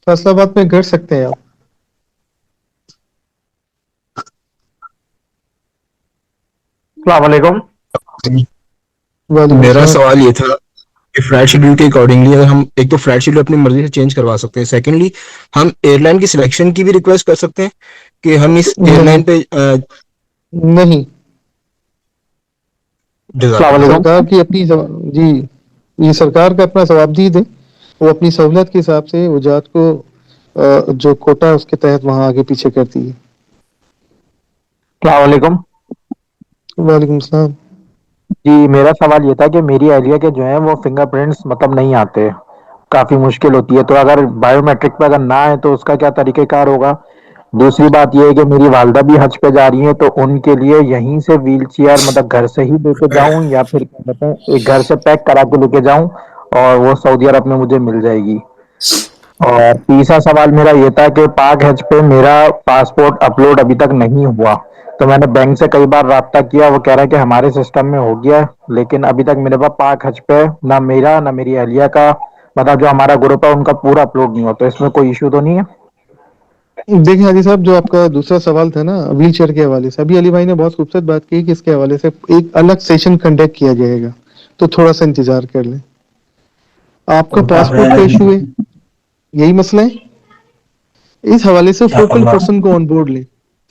فیصل آباد میں کر سکتے ہیں آپ. السلام علیکم. وعلیکم میرا السلام. سوال یہ تھا کہ فلائٹ شیڈول کے اکارڈنگلی اگر ہم ایک تو فلائٹ شیڈول اپنی مرضی سے چینج کروا سکتے ہیں, سیکنڈلی ہم ایئر لائن کی سلیکشن کی بھی ریکویسٹ کر سکتے ہیں کہ ہم اس ایئر لائن پہ نہیں. السلام علیکم. سرکار کی اپنی جی یہ سرکار کا اپنا ضوابدید ہے, وہ اپنی سہولت کے حساب سے وجات کو جو کوٹا اس کے تحت وہاں آگے پیچھے کرتی ہے. السلام علیکم. وعلیکم السلام. جی میرا سوال یہ تھا کہ میری اہلیہ کے جو ہیں وہ فنگر پرنٹس مطلب نہیں آتے, کافی مشکل ہوتی ہے, تو اگر بایو میٹرک پہ اگر نہ آئے تو اس کا کیا طریقہ کار ہوگا؟ دوسری بات یہ ہے کہ میری والدہ بھی حج پہ جا رہی ہیں، تو ان کے لیے یہیں سے ویل چیئر مطلب گھر سے ہی لے کے جاؤں یا پھر کیا کہتے ہیں ایک گھر سے پیک کرا کے لے کے جاؤں اور وہ سعودی عرب میں مجھے مل جائے گی؟ اور تیسرا سوال میرا یہ تھا کہ پاک حج پہ میرا پاسپورٹ اپلوڈ ابھی تک نہیں ہوا، تو میں نے بینک سے کئی بار رابطہ کیا، وہ کہہ رہا ہے کہ ہمارے سسٹم میں ہو گیا، لیکن ابھی تک میرے پاس پاک حج پہ نہ میرا نہ میری اہلیہ کا مطلب جو ہمارا گروپ ہے ان کا پورا اپلوڈ نہیں ہوتا، اس میں کوئی ایشو تو نہیں ہے؟ دیکھیں حاجی صاحب، جو آپ کا دوسرا سوال تھا نا ویل چیئر کے حوالے سے، ابھی علی بھائی نے بہت خوبصورت بات کی کہ اس کے حوالے سے ایک الگ سیشن کنڈکٹ کیا جائے گا، تو تھوڑا سا انتظار کر لیں۔ آپ کا پاسپورٹ کا ایشو ہے، یہی مسئلہ ہے، اس حوالے سے فوکل پرسن کو آن بورڈ لیں۔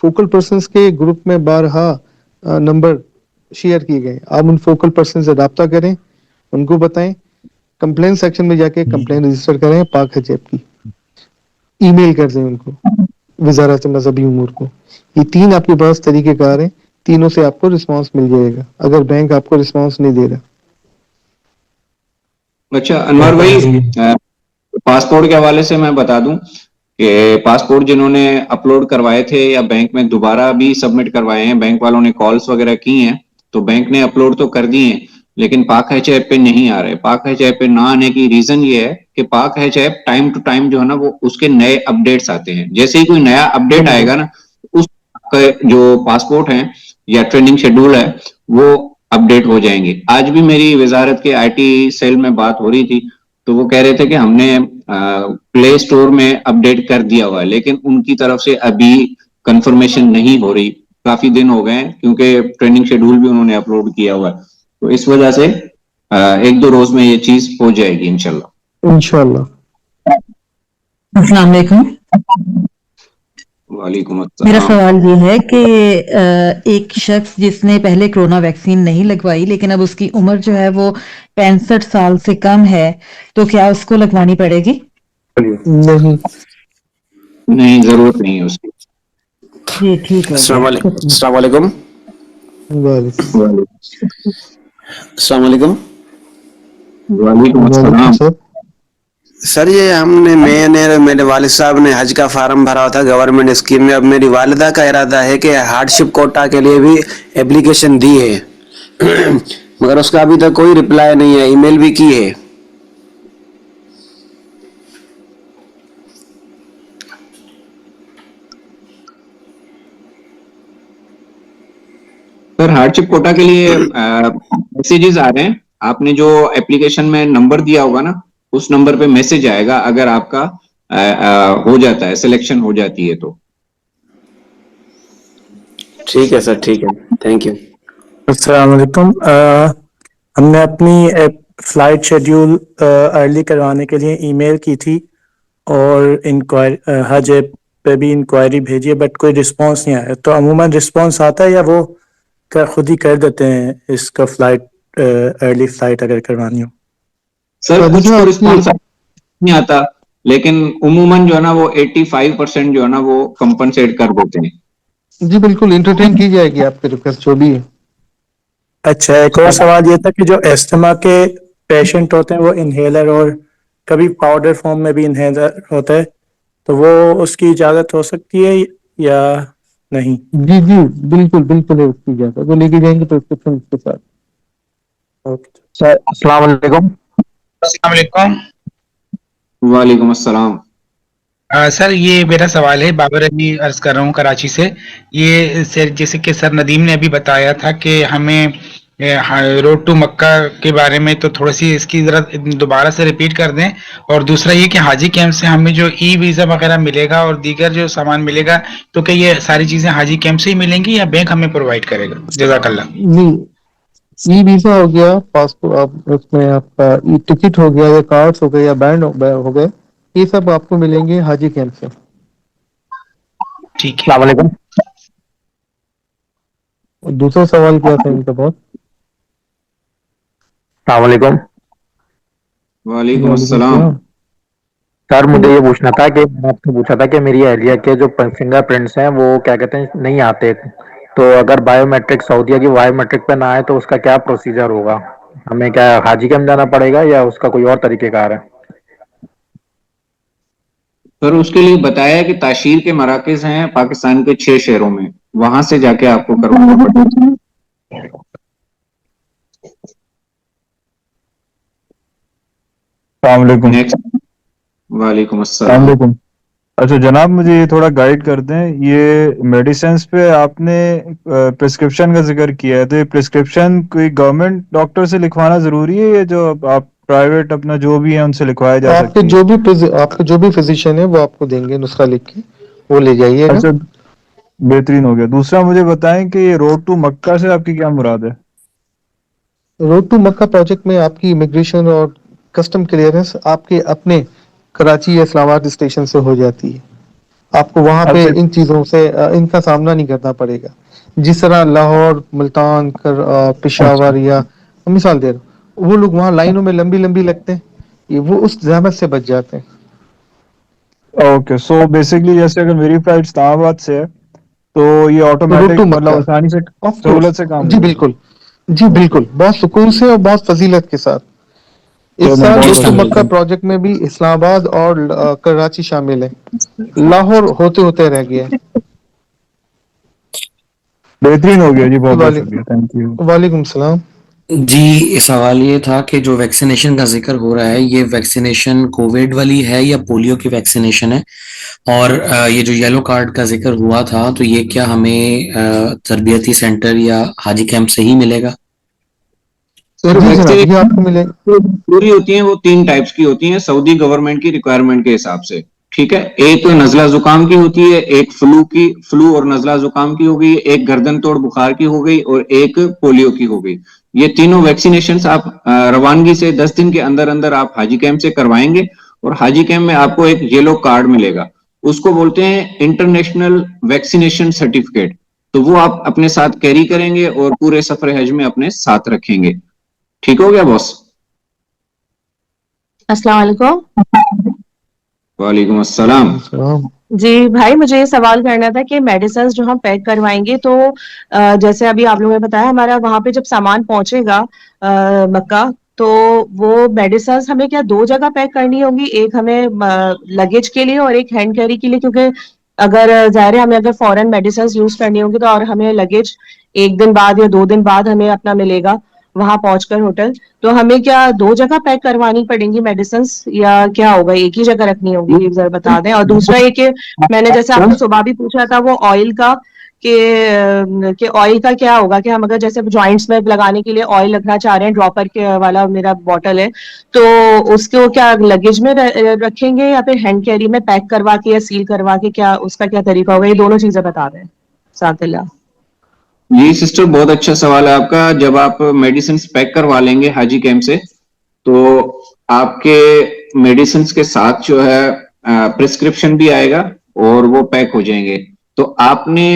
فوکل پرسنز کے گروپ میں بارہا نمبر شیئر کیے گئے، آپ ان فوکل پرسن سے رابطہ کریں، ان کو بتائیں، کمپلین سیکشن میں جا کے کمپلین رجسٹر کریں پاک حج ایپ کی، ای میل کر دیں ان کو، وزارت مذہبی امور کو۔ یہ تین آپ کے پاس طریقہ کار ہیں، تینوں سے آپ کو رسپانس مل جائے گا اگر بینک آپ کو رسپانس نہیں دے رہا۔ اچھا انوار بھائی، پاسپورٹ کے حوالے سے میں بتا دوں کہ پاسپورٹ جنہوں نے اپلوڈ کروائے تھے یا بینک میں دوبارہ بھی سبمٹ کروائے ہیں، بینک والوں نے کالز وغیرہ کی ہیں تو بینک نے اپلوڈ تو کر دی ہیں، لیکن پاک حج ایپ پہ نہیں آ رہے۔ پاک حج ایپ پہ نہ آنے کی ریزن یہ ہے کہ پاک حج ایپ ٹائم ٹو ٹائم جو ہے نا وہ اس کے نئے اپڈیٹس آتے ہیں، جیسے ہی کوئی نیا اپڈیٹ آئے گا نا اس جو پاسپورٹ ہیں یا ٹریننگ شیڈول ہے وہ اپڈیٹ ہو جائیں گے۔ آج بھی میری وزارت کے آئی ٹی سیل میں بات ہو رہی تھی تو وہ کہہ رہے تھے کہ ہم نے پلے اسٹور میں اپڈیٹ کر دیا ہوا ہے، لیکن ان کی طرف سے ابھی کنفرمیشن نہیں ہو رہی، کافی دن ہو گئے ہیں کیونکہ ٹریننگ شیڈول بھی انہوں نے اپلوڈ کیا ہوا ہے، تو اس وجہ سے ایک دو روز میں یہ چیز ہو جائے گی انشاءاللہ۔ انشاءاللہ۔ السلام علیکم۔ وعلیکم میرا السلام۔ سوال یہ ہے کہ ایک شخص جس نے پہلے کرونا ویکسین نہیں لگوائی لیکن اب اس کی عمر جو ہے وہ 65 سال سے کم ہے تو کیا اس کو لگوانی پڑے گی؟ نہیں نہیں، ضرورت نہیں ہے اس کی۔ جی ٹھیک ہے۔ السلام علیکم۔ السلام علیکم۔ وعلیکم السلام۔ سر یہ میں نے میرے والد صاحب نے حج کا فارم بھرا تھا گورنمنٹ اسکیم میں، اب میری والدہ کا ارادہ ہے کہ ہارڈ شپ کوٹا کے لیے بھی اپلیکیشن دی ہے مگر اس کا ابھی تک کوئی رپلائی نہیں ہے، ای میل بھی کی ہے۔ سر ہارڈ شپ کوٹا کے لیے میسیجز آ رہے ہیں، آپ نے جو اپلیکیشن میں نمبر دیا ہوگا نا اس نمبر پہ میسج آئے گا اگر آپ کا ہو جاتا ہے، سلیکشن ہو جاتی ہے تو۔ ٹھیک ہے سر، ٹھیک ہے، تھینک یو۔ السلام علیکم۔ ہم نے اپنی فلائٹ شیڈیول ارلی کروانے کے لیے ای میل کی تھی اور حج ایپ پہ بھی انکوائری بھیجی ہے بٹ کوئی رسپانس نہیں آیا، تو عموماً رسپانس آتا ہے یا وہ خود ہی کر دیتے ہیں اس کا فلائٹ ارلی فلائٹ اگر کروانی ہو؟ سر کچھ تو رسپانس نہیں آتا لیکن عموماً جو ہے نا وہ 85% جو ہے نا وہ کمپنسیٹ کر دیتے ہیں۔ جی بالکل، انٹرٹین کی جائے گی آپ کی ریکویسٹ جو بھی ہے۔ اچھا، ایک اور سوال یہ تھا کہ جو ایسٹما کے پیشنٹ ہوتے ہیں وہ انہیلر اور کبھی پاؤڈر فارم میں بھی انہیلر ہوتا ہے تو وہ اس کی اجازت ہو سکتی ہے یا نہیں؟ جی جی بالکل بالکل ہے، اس کی اجازت وہ لے کے جائیں گے پرسکرپشن اس کے ساتھ۔ سر السلام علیکم۔ السلام علیکم۔ وعلیکم السلام۔ سر یہ میرا سوال ہے، بابر علی عرض کر رہا ہوں کراچی سے۔ یہ سر جیسے کہ سر ندیم نے ابھی بتایا تھا کہ ہمیں روڈ ٹو مکہ کے بارے میں تو تھوڑی سی اس کی ذرا دوبارہ سے ریپیٹ کر دیں، اور دوسرا یہ کہ حاجی کیمپ سے ہمیں جو ای ویزا وغیرہ ملے گا اور دیگر جو سامان ملے گا تو کہ یہ ساری چیزیں حاجی کیمپ سے ہی ملیں گی یا بینک ہمیں پرووائڈ کرے گا؟ جزاک اللہ۔ نہیں، ای ویزا ہو گیا، پاسپورٹ اس میں آپ کا ٹکٹ ہو گیا یا کارڈز ہو گئے یا بینڈ ہو گئے، یہ سب آپ کو ملیں گے حاجی کیمپ سے۔ ٹھیک ہے، السلام علیکم۔ دوسرا سوال کیا تھا ان کا بہت؟ السلام علیکم۔ وعلیکم السلام۔ سر مجھے یہ پوچھنا تھا کہ میں نے آپ سے پوچھا تھا کہ میری اہلیہ کے جو فنگر پرنٹس ہیں وہ کیا کہتے ہیں نہیں آتے، تو اگر بایو میٹرک سعودیہ کی بایو میٹرک پہ نہ آئے تو اس کا کیا پروسیجر ہوگا؟ ہمیں کیا حاجی کیمپ جانا پڑے گا یا اس کا کوئی اور طریقہ کار ہے؟ سر اس کے لیے بتایا کہ تاشیر کے مراکز ہیں پاکستان کے 6 شہروں میں، وہاں سے جا کے آپ کو کروانا پڑے گا۔ السلام علیکم۔ وعلیکم السلام۔ السلام علیکم۔ اچھا جناب مجھے یہ تھوڑا گائیڈ کر دیں، یہ میڈیسنس پہ آپ نے پرسکرپشن کا ذکر کیا ہے، تو یہ پرسکرپشن کوئی گورنمنٹ ڈاکٹر سے لکھوانا ضروری ہے یا جو آپ پرائیویٹ اپنا جو بھی ہے ان سے لکھوایا جا آپ سکتی کے جو بھی فزیشین ہے وہ آپ کو دیں گے نسخہ لکھ کے، وہ لے جائیے گا۔ اچھا بہترین ہو گیا۔ دوسرا مجھے بتائیں کہ یہ روڈ ٹو مکہ سے آپ کی کیا مراد ہے؟ روڈ ٹو مکہ پروجیکٹ میں آپ کی امیگریشن اور کسٹم کلیئرنس آپ کے اپنے کراچی یا اسلام آباد اسٹیشن سے ہو جاتی ہے، آپ کو وہاں پہ ان چیزوں سے ان کا سامنا نہیں کرنا پڑے گا، جس طرح لاہور، ملتان، پشاور یا مثال دے رہا ہوں، وہ لوگ وہاں لائنوں میں لمبی لمبی لگتے ہیں، وہ اس زحمت سے بچ جاتے ہیں۔ اوکے، سو بیسکلی جیسے اگر میری فلائٹ اسلام آباد سے ہے تو یہ آٹومیٹک مطلب آسانی سے سہولت سے کام جی بالکل، جی بالکل، بہت سکون سے اور بہت فضیلت کے ساتھ۔ اس سال روڈ ٹو مکہ پروجیکٹ میں بھی اسلام آباد اور کراچی شامل ہے، لاہور ہوتے ہوتے رہ گیا ہے۔ بہترین ہو گیا جی، بہت بہت شکریہ، تھینک یو۔ وعلیکم السلام۔ جی سوال یہ تھا کہ جو ویکسینیشن کا ذکر ہو رہا ہے، یہ ویکسینیشن کووڈ والی ہے یا پولیو کی ویکسینیشن ہے؟ اور یہ جو یلو کارڈ کا ذکر ہوا تھا تو یہ کیا ہمیں تربیتی سینٹر یا حاجی کیمپ سے ہی ملے گا؟ سر ویکسینیشن پوری ہوتی ہیں، وہ 3 ٹائپس کی ہوتی ہیں سعودی گورنمنٹ کی ریکوائرمنٹ کے حساب سے، ٹھیک ہے؟ ایک نزلہ زکام کی ہوتی ہے، ایک فلو اور نزلہ زکام کی ہو گئی، ایک گردن توڑ بخار کی ہو گئی، اور ایک پولیو کی ہو گئی۔ یہ تینوں ویکسینیشنز آپ روانگی سے 10 دن کے اندر اندر آپ حاجی کیمپ سے کروائیں گے، اور حاجی کیمپ میں آپ کو ایک یلو کارڈ ملے گا، اس کو بولتے ہیں انٹرنیشنل ویکسینیشن سرٹیفکیٹ، تو وہ آپ اپنے ساتھ کیری کریں گے اور پورے سفر حج میں اپنے ساتھ رکھیں گے۔ ٹھیک ہو گیا باس؟ السلام علیکم۔ وعلیکم السلام۔ جی بھائی مجھے یہ سوال کرنا تھا کہ میڈیسنز جو ہم پیک کروائیں گے تو جیسے ابھی آپ لوگوں نے بتایا ہمارا وہاں پہ جب سامان پہنچے گا مکہ، تو وہ میڈیسنز ہمیں کیا 2 جگہ پیک کرنی ہوگی، ایک ہمیں لگیج کے لیے اور ایک ہینڈ کیری کے لیے؟ کیونکہ اگر ظاہر ہے ہمیں اگر فورن میڈیسنز یوز کرنی ہوگی تو اور ہمیں لگیج 1 دن بعد یا 2 دن بعد ہمیں اپنا ملے گا وہاں پہنچ کر ہوٹل، تو ہمیں کیا 2 جگہ پیک کروانی پڑیں گی میڈیسنز یا کیا ہوگا، ایک ہی جگہ رکھنی ہوگی؟ ذرا بتا دیں۔ اور دوسرا یہ کہ میں نے جیسے آپ کو صبح بھی پوچھا تھا وہ آئل کا، کہ آئل کا کیا ہوگا، کہ ہم اگر جیسے جوائنٹس میں لگانے کے لیے آئل رکھنا چاہ رہے ہیں، ڈراپر کے والا میرا بوٹل ہے، تو اس کو کیا لگیج میں رکھیں گے یا پھر ہینڈ کیری میں پیک کروا کے یا سیل کروا کے، کیا اس کا کیا طریقہ ہوگا؟ یہ دونوں چیزیں بتا دیں ساتھ اللہ۔ جی سسٹر بہت اچھا سوال ہے آپ کا۔ جب آپ میڈیسنز پیک کروا لیں گے حاجی کیمپ سے تو آپ کے میڈیسنز کے ساتھ جو ہے پرسکرپشن بھی آئے گا اور وہ پیک ہو جائیں گے، تو آپ نے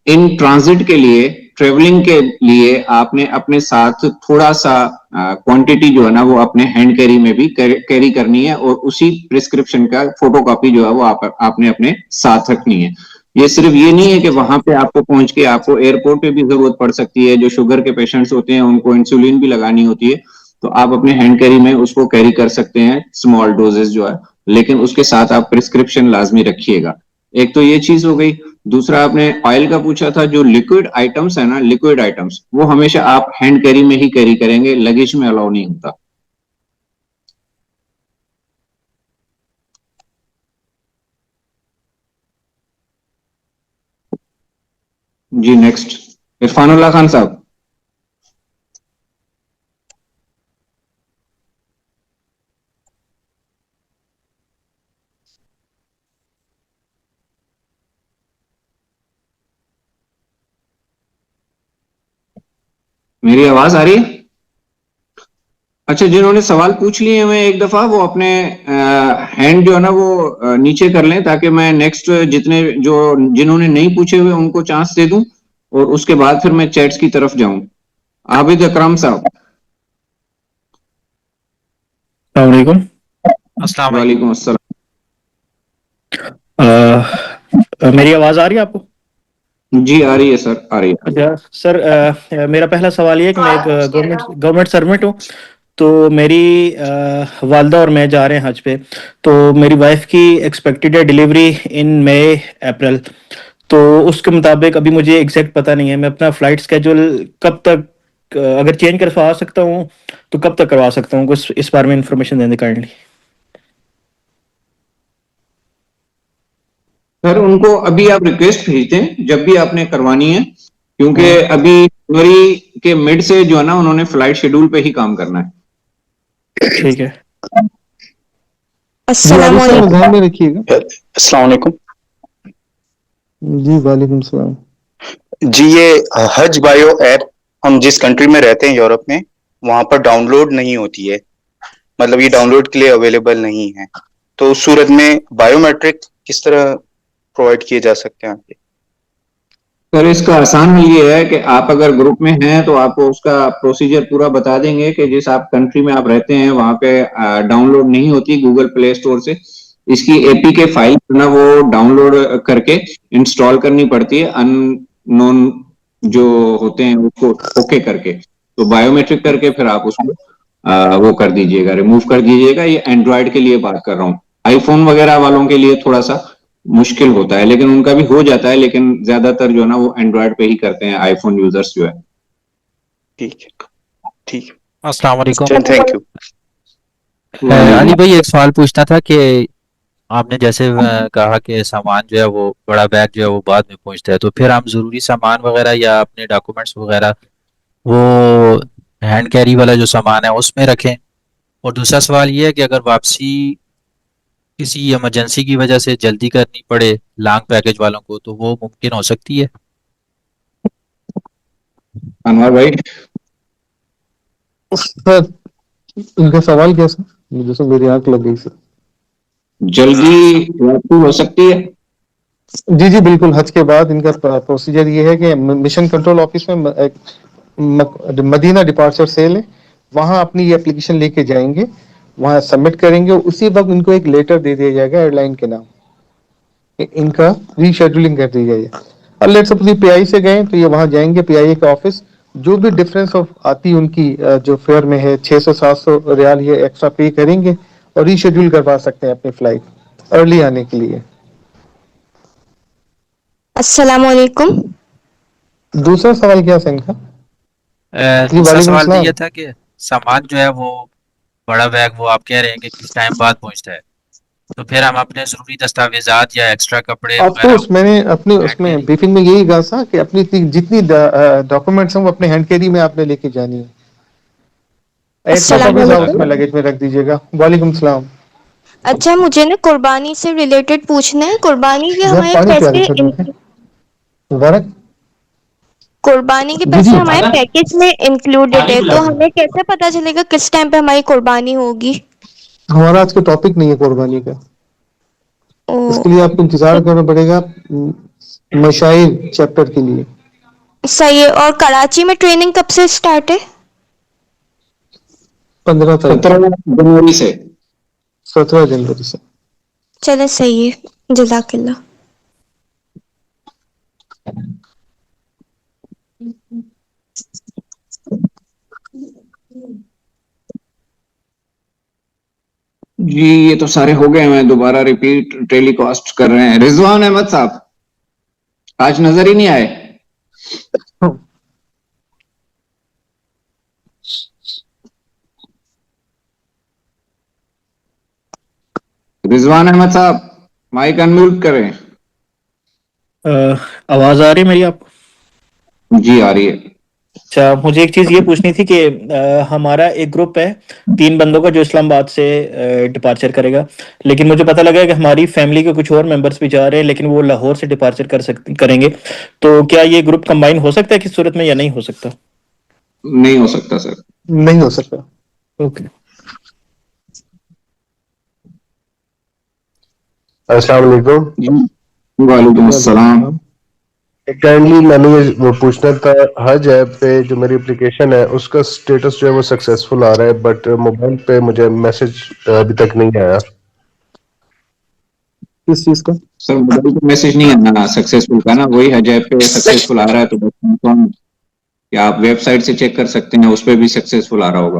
ان ٹرانزٹ کے لیے، ٹریولنگ کے لیے آپ نے اپنے ساتھ تھوڑا سا کوانٹٹی جو ہے نا وہ اپنے ہینڈ کیری میں بھی کیری کرنی ہے، اور اسی پرسکرپشن کا فوٹو کاپی جو ہے وہ آپ نے اپنے ساتھ رکھنی ہے۔ یہ صرف یہ نہیں ہے کہ وہاں پہ آپ کو پہنچ کے آپ کو ایئرپورٹ پہ بھی ضرورت پڑ سکتی ہے، جو شوگر کے پیشنٹس ہوتے ہیں ان کو انسولین بھی لگانی ہوتی ہے، تو آپ اپنے ہینڈ کیری میں اس کو کیری کر سکتے ہیں اسمال ڈوزز جو ہے، لیکن اس کے ساتھ آپ پرسکرپشن لازمی رکھیے گا۔ ایک تو یہ چیز ہو گئی۔ دوسرا آپ نے آئل کا پوچھا تھا، جو لیکوڈ آئٹمس ہے نا، لیکوڈ آئٹمس وہ ہمیشہ آپ ہینڈ کیری میں ہی کیری کریں گے، لگیج میں الاؤ نہیں ہوتا۔ جی نیکسٹ عرفان اللہ خان صاحب۔ میری آواز آ رہی ہے؟ اچھا، جنہوں نے سوال پوچھ لیے ہوئے ایک دفعہ وہ اپنے ہینڈ جو ہے نا وہ نیچے کر لیں، تاکہ میں نیکسٹ جنہوں نے نہیں پوچھے ہوئے ان کو چانس دے دوں، اور اس کے بعد پھر میں چیٹس کی طرف جاؤں۔ عابد اکرم صاحب۔ السلام علیکم۔ وعلیکم السلام۔ میری آواز آ رہی ہے آپ کو؟ جی آ رہی ہے سر، آ رہی ہے۔ اچھا سر، میرا پہلا سوال یہ ہے کہ میں ایک گورنمنٹ سروینٹ ہوں، تو میری والدہ اور میں جا رہے ہیں حج پہ. تو میری وائف کی ایکسپیکٹڈ ہے ڈلیوری ان مئی اپریل. تو اس کے مطابق ابھی مجھے ایگزیکٹ پتہ نہیں ہے میں اپنا فلائٹ اسکیجول کب تک اگر چینج کروا سکتا ہوں تو کب تک کروا سکتا ہوں, کچھ اس بارے میں انفارمیشن دیں کائنڈلی. سر ان کو ابھی آپ ریکویسٹ بھیج دیں جب بھی آپ نے کروانی ہے, کیونکہ ابھی فروری کے مڈ سے جو ہے نا انہوں نے فلائٹ شیڈول پہ ہی کام کرنا ہے. ٹھیک ہے. السلام علیکم. دھیان میں رکھیے گا. السلام علیکم. جی وعلیکم السلام. جی یہ حج بایو ایپ ہم جس کنٹری میں رہتے ہیں یورپ میں وہاں پر ڈاؤن لوڈ نہیں ہوتی ہے, مطلب یہ ڈاؤن لوڈ کے لیے اویلیبل نہیں ہے. تو اس صورت میں بایو میٹرک کس طرح پرووائڈ کیے جا سکتے ہیں؟ سر اس کا آسان حل یہ ہے کہ آپ اگر گروپ میں ہیں تو آپ کو اس کا پروسیجر پورا بتا دیں گے کہ جس آپ کنٹری میں آپ رہتے ہیں وہاں پہ ڈاؤن لوڈ نہیں ہوتی گوگل پلے اسٹور سے. اس کی اے پی کے فائل نا وہ ڈاؤن لوڈ کر کے انسٹال کرنی پڑتی ہے ان نون جو ہوتے ہیں اس کو اوکے کر کے. تو بایو میٹرک کر کے پھر آپ اس کو وہ کر دیجئے گا, ریموو کر دیجئے گا. یہ اینڈرائڈ کے لیے بات کر رہا ہوں, آئی فون وغیرہ والوں کے لیے تھوڑا سا مشکل ہوتا ہے, لیکن ان کا بھی ہو جاتا ہے, لیکن زیادہ تر جو ہے نا وہ اینڈرائڈ پہ ہی کرتے ہیں آئی فون یوزرز جو ہے. ٹھیک ہے ٹھیک. السلام علیکم. Thank you. علی بھائی ایک سوال پوچھنا تھا کہ آپ نے جیسے کہا کہ سامان جو ہے وہ بڑا بیگ جو ہے وہ بعد میں پہنچتا ہے, تو پھر ہم ضروری سامان وغیرہ یا اپنے ڈاکومنٹس وغیرہ وہ ہینڈ کیری والا جو سامان ہے اس میں رکھیں. اور دوسرا سوال یہ ہے کہ اگر واپسی کسی ایمرجنسی کی وجہ سے جلدی کرنی پڑے لانگ پیکج والوں کو تو وہ ممکن ہو سکتی ہے؟ انور بھائی سر ان کا سوال کیا سر, مجھے سر میری آنکھ لگ گئی سر. جلدی ہو سکتی ہے. جی جی بالکل. حج کے بعد ان کا پروسیجر یہ ہے کہ مشن کنٹرول آفس میں مدینہ ڈپارچر سیل ہے, وہاں اپنی یہ اپلیکیشن لے کے جائیں گے, وہاں سبمٹ کریں گے. اسی وقت ان کو ایک لیٹر دے دیا جائے گا ایئر لائن کے نام, ان کا ری شیڈولنگ کر دی جائے. لیٹ سپوز پی آئی سے گئے تو یہ وہاں جائیں گے پی آئی کا آفس, جو بھی ڈفرینس آتی ان کی جو فیئر میں ہے 600-700 ریال یہ ایکسٹرا پے کریں گے اور ری شیڈول کروا سکتے ہیں اپنی فلائٹ ارلی آنے کے لیے. السلام علیکم. دوسرا سوال کیا سن کا؟ جی دوسرا وعلیکم سوال تو السلام. یہ تھا کہ سامان جو ہے وہ بڑا بیگ وہ آپ کہہ رہے ہیں کہ کس ٹائم بعد پہنچتا ہے, تو پھر ہم اپنے ضروری دستاویزات یا ایکسٹرا کپڑے آف وغیرہ کورس میں نے اپنے اس میں بریفنگ میں یہی کہا تھا کہ اپنی جتنی ڈاکومنٹس ہیں وہ اپنے ہینڈ کیری میں آپ نے لے کے جانی ہے. ایکسٹرا السلام کاپیز آپ اس علیکم. میں لگیج میں رکھ دیجیے گا. وعلیکم السلام. اچھا مجھے نا قربانی سے ریلیٹڈ پوچھنا ہے, قربانی کے ذرا ہمارے پانی پیا پیسے دیں سر. مبارک. قربانی کے جی پیسے جی ہمارے پیکج میں انکلوڈیڈ ہے, تو ہمیں کیسے پتا چلے گا کس ٹائم پہ ہماری قربانی ہوگی؟ ہمارا آج کا ٹاپک نہیں ہے قربانی کا, اس کے لیے آپ کو انتظار کرنا پڑے گا مشاہیر چیپٹر کے لیے. صحیح ہے. اور کراچی میں ٹریننگ کب سے اسٹارٹ ہے؟ 15 تاریخ 17 جنوری سے. 17 جنوری سے. چلے صحیح ہے. جزاک اللہ. جی یہ تو سارے ہو گئے ہیں, دوبارہ ریپیٹ ٹیلی کاسٹ کر رہے ہیں. رضوان احمد صاحب آج نظر ہی نہیں آئے. رضوان احمد صاحب مائک انمیوٹ کریں. آواز آ رہی ہے میری آپ؟ جی آ رہی ہے. اچھا مجھے ایک چیز یہ پوچھنی تھی کہ ہمارا ایک گروپ ہے 3 بندوں کا جو اسلام آباد سے ڈپارچر کرے گا, لیکن مجھے پتہ لگا ہے کہ ہماری فیملی کے کچھ اور ممبرس بھی جا رہے ہیں لیکن وہ لاہور سے ڈپارچر کریں گے, تو کیا یہ گروپ کمبائن ہو سکتا ہے کس صورت میں یا نہیں ہو سکتا؟ نہیں ہو سکتا سر. نہیں ہو سکتا. اوکے. السلام علیکم. وعلیکم السلام. کائنڈلی میں نے وہ پوچھنا تھا, حج ایپ پہ جو میری اپلیکیشن ہے اس کا سٹیٹس جو ہے وہ سکسیسفل آ رہا ہے, بٹ موبائل پہ مجھے میسج ابھی تک نہیں آیا. کس چیز کا؟ سر موبائل پہ میسج نہیں آنا سکسیسفل کا نا, وہی حج ایپ پہ سکسیسفل آ رہا ہے. تو یا آپ ویب سائٹ سے چیک کر سکتے ہیں, اس پہ بھی سکسیسفل آ رہا ہوگا.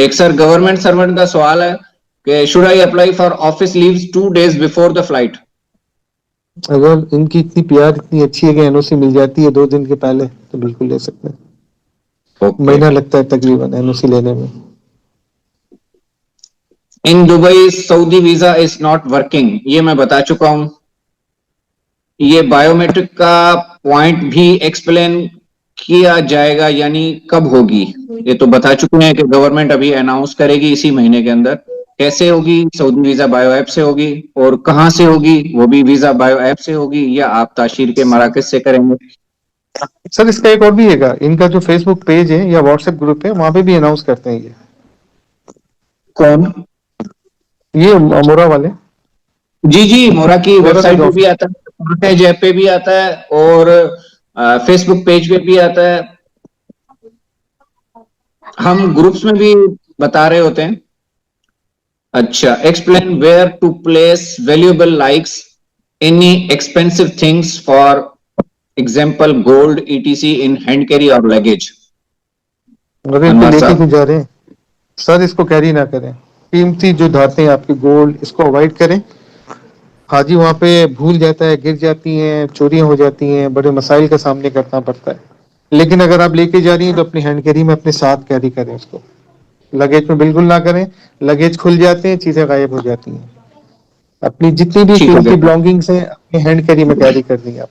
ایک سر گورنمنٹ سرونٹ کا سوال ہے کہ should I apply for office leaves 2 days before the flight? اگر ان کی اتنی پیار اتنی اچھی ہے کہ این او سی مل جاتی ہے 2 دن کے پہلے تو بالکل لے سکتے ہیں. مہینہ لگتا ہے تقریباً این او سی لینے میں. In Dubai, Saudi visa is not working. یہ میں بتا چکا ہوں. یہ بایومیٹرک کا پوائنٹ بھی ایکسپلین کیا جائے گا یعنی کب ہوگی یہ تو بتا چکے ہیں کہ گورنمنٹ ابھی اناؤنس کرے گی اسی مہینے کے اندر. کیسے ہوگی؟ سعودی ویزا بایو ایپ سے ہوگی. اور کہاں سے ہوگی؟ وہ بھی ویزا بایو ایپ سے ہوگی یا آپ تاشیر کے مراکز سے کریں گے؟ سر اس کا ایک اور بھی ہے گا, ان کا جو فیس بک پیج ہے یا واٹس ایپ گروپ ہے وہاں پہ بھی اناؤنس کرتے ہیں. یہ کون؟ یہ مورا والے. جی مورا کی ویب سائٹ پہ بھی آتا ہے, ایپ پہ بھی آتا ہے اور فیس بک پیج پہ بھی آتا ہے. ہم گروپس میں بھی بتا رہے ہوتے ہیں. اچھا, explain where to place valuable likes any expensive things for example gold ETC in hand carry اور لگیج. لے کے کیوں جا رہے ہیں سر؟ اس کو کیری نہ کریں. قیمتی جو دھاتیں ہیں آپ کی گولڈ, اس کو اوائڈ کریں. حاجی وہاں پہ بھول جاتا ہے, گر جاتی ہیں, چوریاں ہو جاتی ہیں, بڑے مسائل کا سامنے کرنا پڑتا ہے. لیکن اگر آپ لے کے جا رہی ہیں تو اپنی ہینڈ کیری میں اپنے ساتھ کیری کریں. اس کو لگیج میں بالکل نہ کریں. لگیج کھل جاتے ہیں, چیزیں غائب ہو جاتی ہیں. اپنی جتنی بھی قیمتی بلانگنگس ہیں اپنی ہینڈ کیری میں کیری کر دیں آپ.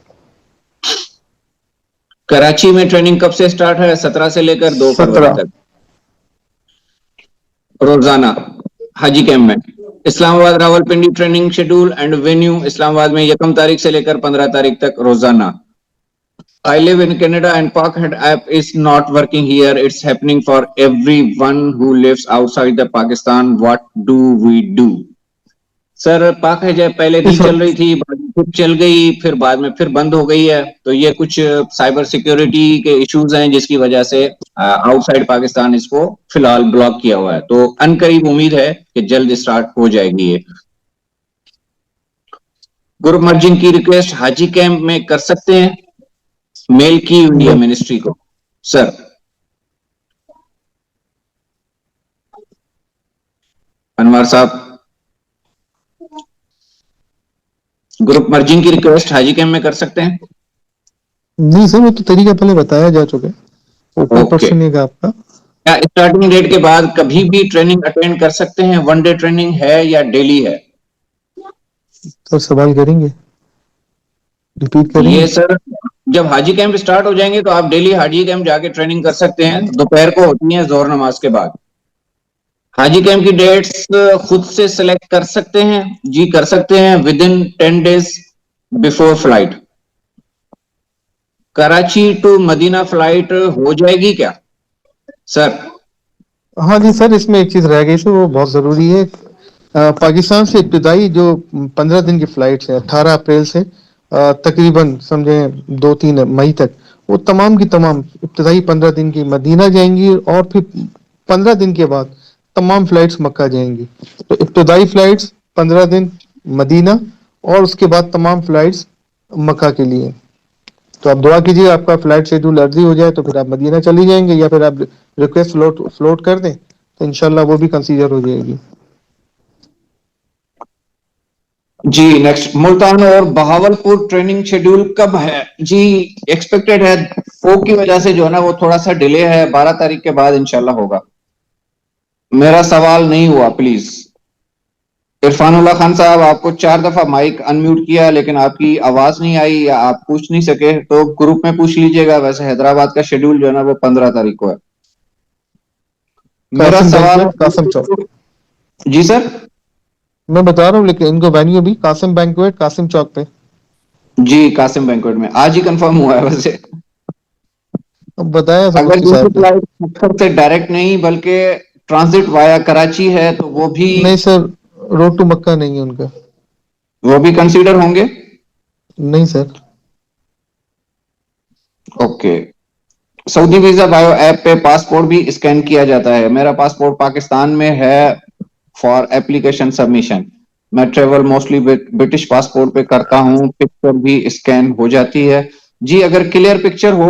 کراچی میں ٹریننگ کب سے سٹارٹ ہے؟ 17 سے لے کر 2 فروری تک روزانہ حاجی کیمپ میں. Islamabad Rawalpindi training schedule and venue Islamabad میں 1 تاریخ سے لے کر 15 تاریخ تک روزانہ. I live in Canada and Parkhead app is not working here. It's happening for everyone who lives outside the Pakistan. What do we do? Sir پاکہیڈ app پہلے نہیں چل رہی تھی, پھر چل گئی, پھر بعد میں پھر بند ہو گئی ہے. تو یہ کچھ سائبر سیکیورٹی کے ایشوز ہیں جس کی وجہ سے آؤٹ سائڈ پاکستان اس کو فی الحال بلاک کیا ہوا ہے. تو ان قریب امید ہے کہ جلد اسٹارٹ ہو جائے گی. یہ گروپ مرجنگ کی ریکویسٹ حاجی کیمپ میں کر سکتے ہیں, میل کی انڈیا منسٹری کو. سر انوار صاحب, گروپ مرجنگ کی ریکویسٹ حاجی کیمپ میں کر سکتے ہیں؟ نہیں سر, وہ تو طریقہ پہلے بتایا جا چکا ہے. اوپر پرسن ہے آپ کا. کیا اسٹارٹنگ ڈیٹ کے بعد کبھی بھی ٹریننگ اٹینڈ کر سکتے ہیں؟ 1 ڈے ٹریننگ ہے یا ڈیلی ہے؟ تو سوال کریں گے, ریپیٹ کریں گے. یہ سر جب حاجی کیمپ اسٹارٹ ہو جائیں گے تو آپ ڈیلی حاجی کیمپ جا کے ٹریننگ کر سکتے ہیں. دوپہر کو ہوتی ہیں ظہر نماز کے بعد. حاجی کیمپ کی ڈیٹس خود سے سلیکٹ کر سکتے ہیں؟ جی کر سکتے ہیں, within 10 days before flight. Karachi to Madinah flight ہو جائے گی کیا سر؟ ہاں جی سر, اس میں ایک چیز رہ گئی سر, وہ بہت ضروری ہے. پاکستان سے ابتدائی جو 15 دن کی فلائٹس ہیں 18 اپریل سے تقریباً سمجھیں 2-3 مئی تک, وہ تمام کی تمام ابتدائی 15 دن کی مدینہ جائیں گی اور پھر 15 دن کے بعد تمام فلائٹس مکہ جائیں گی. تو ابتدائی فلائٹس 15 دن مدینہ اور اس کے بعد تمام فلائٹس مکہ کے لیے. تو آپ دعا کیجیے آپ کا فلائٹ شیڈول ارلی ہو جائے تو پھر آپ مدینہ چلی جائیں گے, یا پھر آپ ریکویسٹ فلوٹ کر دیں تو انشاءاللہ وہ بھی کنسیڈر ہو جائے گی. جی نیکسٹ, ملتان اور بہاولپور ٹریننگ شیڈول کب ہے؟ جی ایکسپیکٹڈ ہے, فوگ کی وجہ سے جو ہے نا وہ تھوڑا سا ڈیلے ہے, 12 تاریخ کے بعد انشاءاللہ ہوگا. میرا سوال نہیں ہوا پلیز. عرفان اللہ خان صاحب, آپ کو 4 دفعہ مائک انمیوٹ کیا لیکن آپ کی آواز نہیں آئی یا آپ پوچھ نہیں سکے, تو گروپ میں پوچھ لیجئے گا. ویسے حیدرآباد کا شیڈول جو ہے نا وہ 15 تاریخ کو ہے. میرا سوال قاسم چوک. جی سر میں بتا رہا ہوں, لیکن ان کو وینیو بھی قاسم بینکویٹ قاسم چوک پہ. جی قاسم بینکویٹ میں آج ہی کنفرم ہوا ہے. ویسے بتایا سب اگر صاحب نے. فلائٹ سے ڈائریکٹ نہیں بلکہ ٹرانزٹ وایا کراچی ہے تو وہ بھی نہیں سر, روڈ ٹو مکہ نہیں ہے ان کا. وہ بھی کنسیڈر ہوں گے؟ نہیں سر. اوکے. سعودی ویزا بایو ایپ پہ پاسپورٹ بھی اسکین کیا جاتا ہے. میرا پاسپورٹ پاکستان میں ہے فار ایپلیکیشن سبمیشن. میں ٹریول موسٹلی برٹش پاسپورٹ پہ کرتا ہوں, پکچر بھی اسکین ہو جاتی ہے. جی اگر clear picture who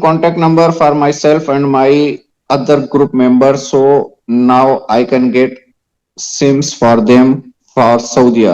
contact number for myself and my other group members, so now I can get SIMs for them for Saudi.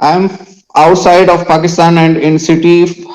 I am outside of Pakistan and in city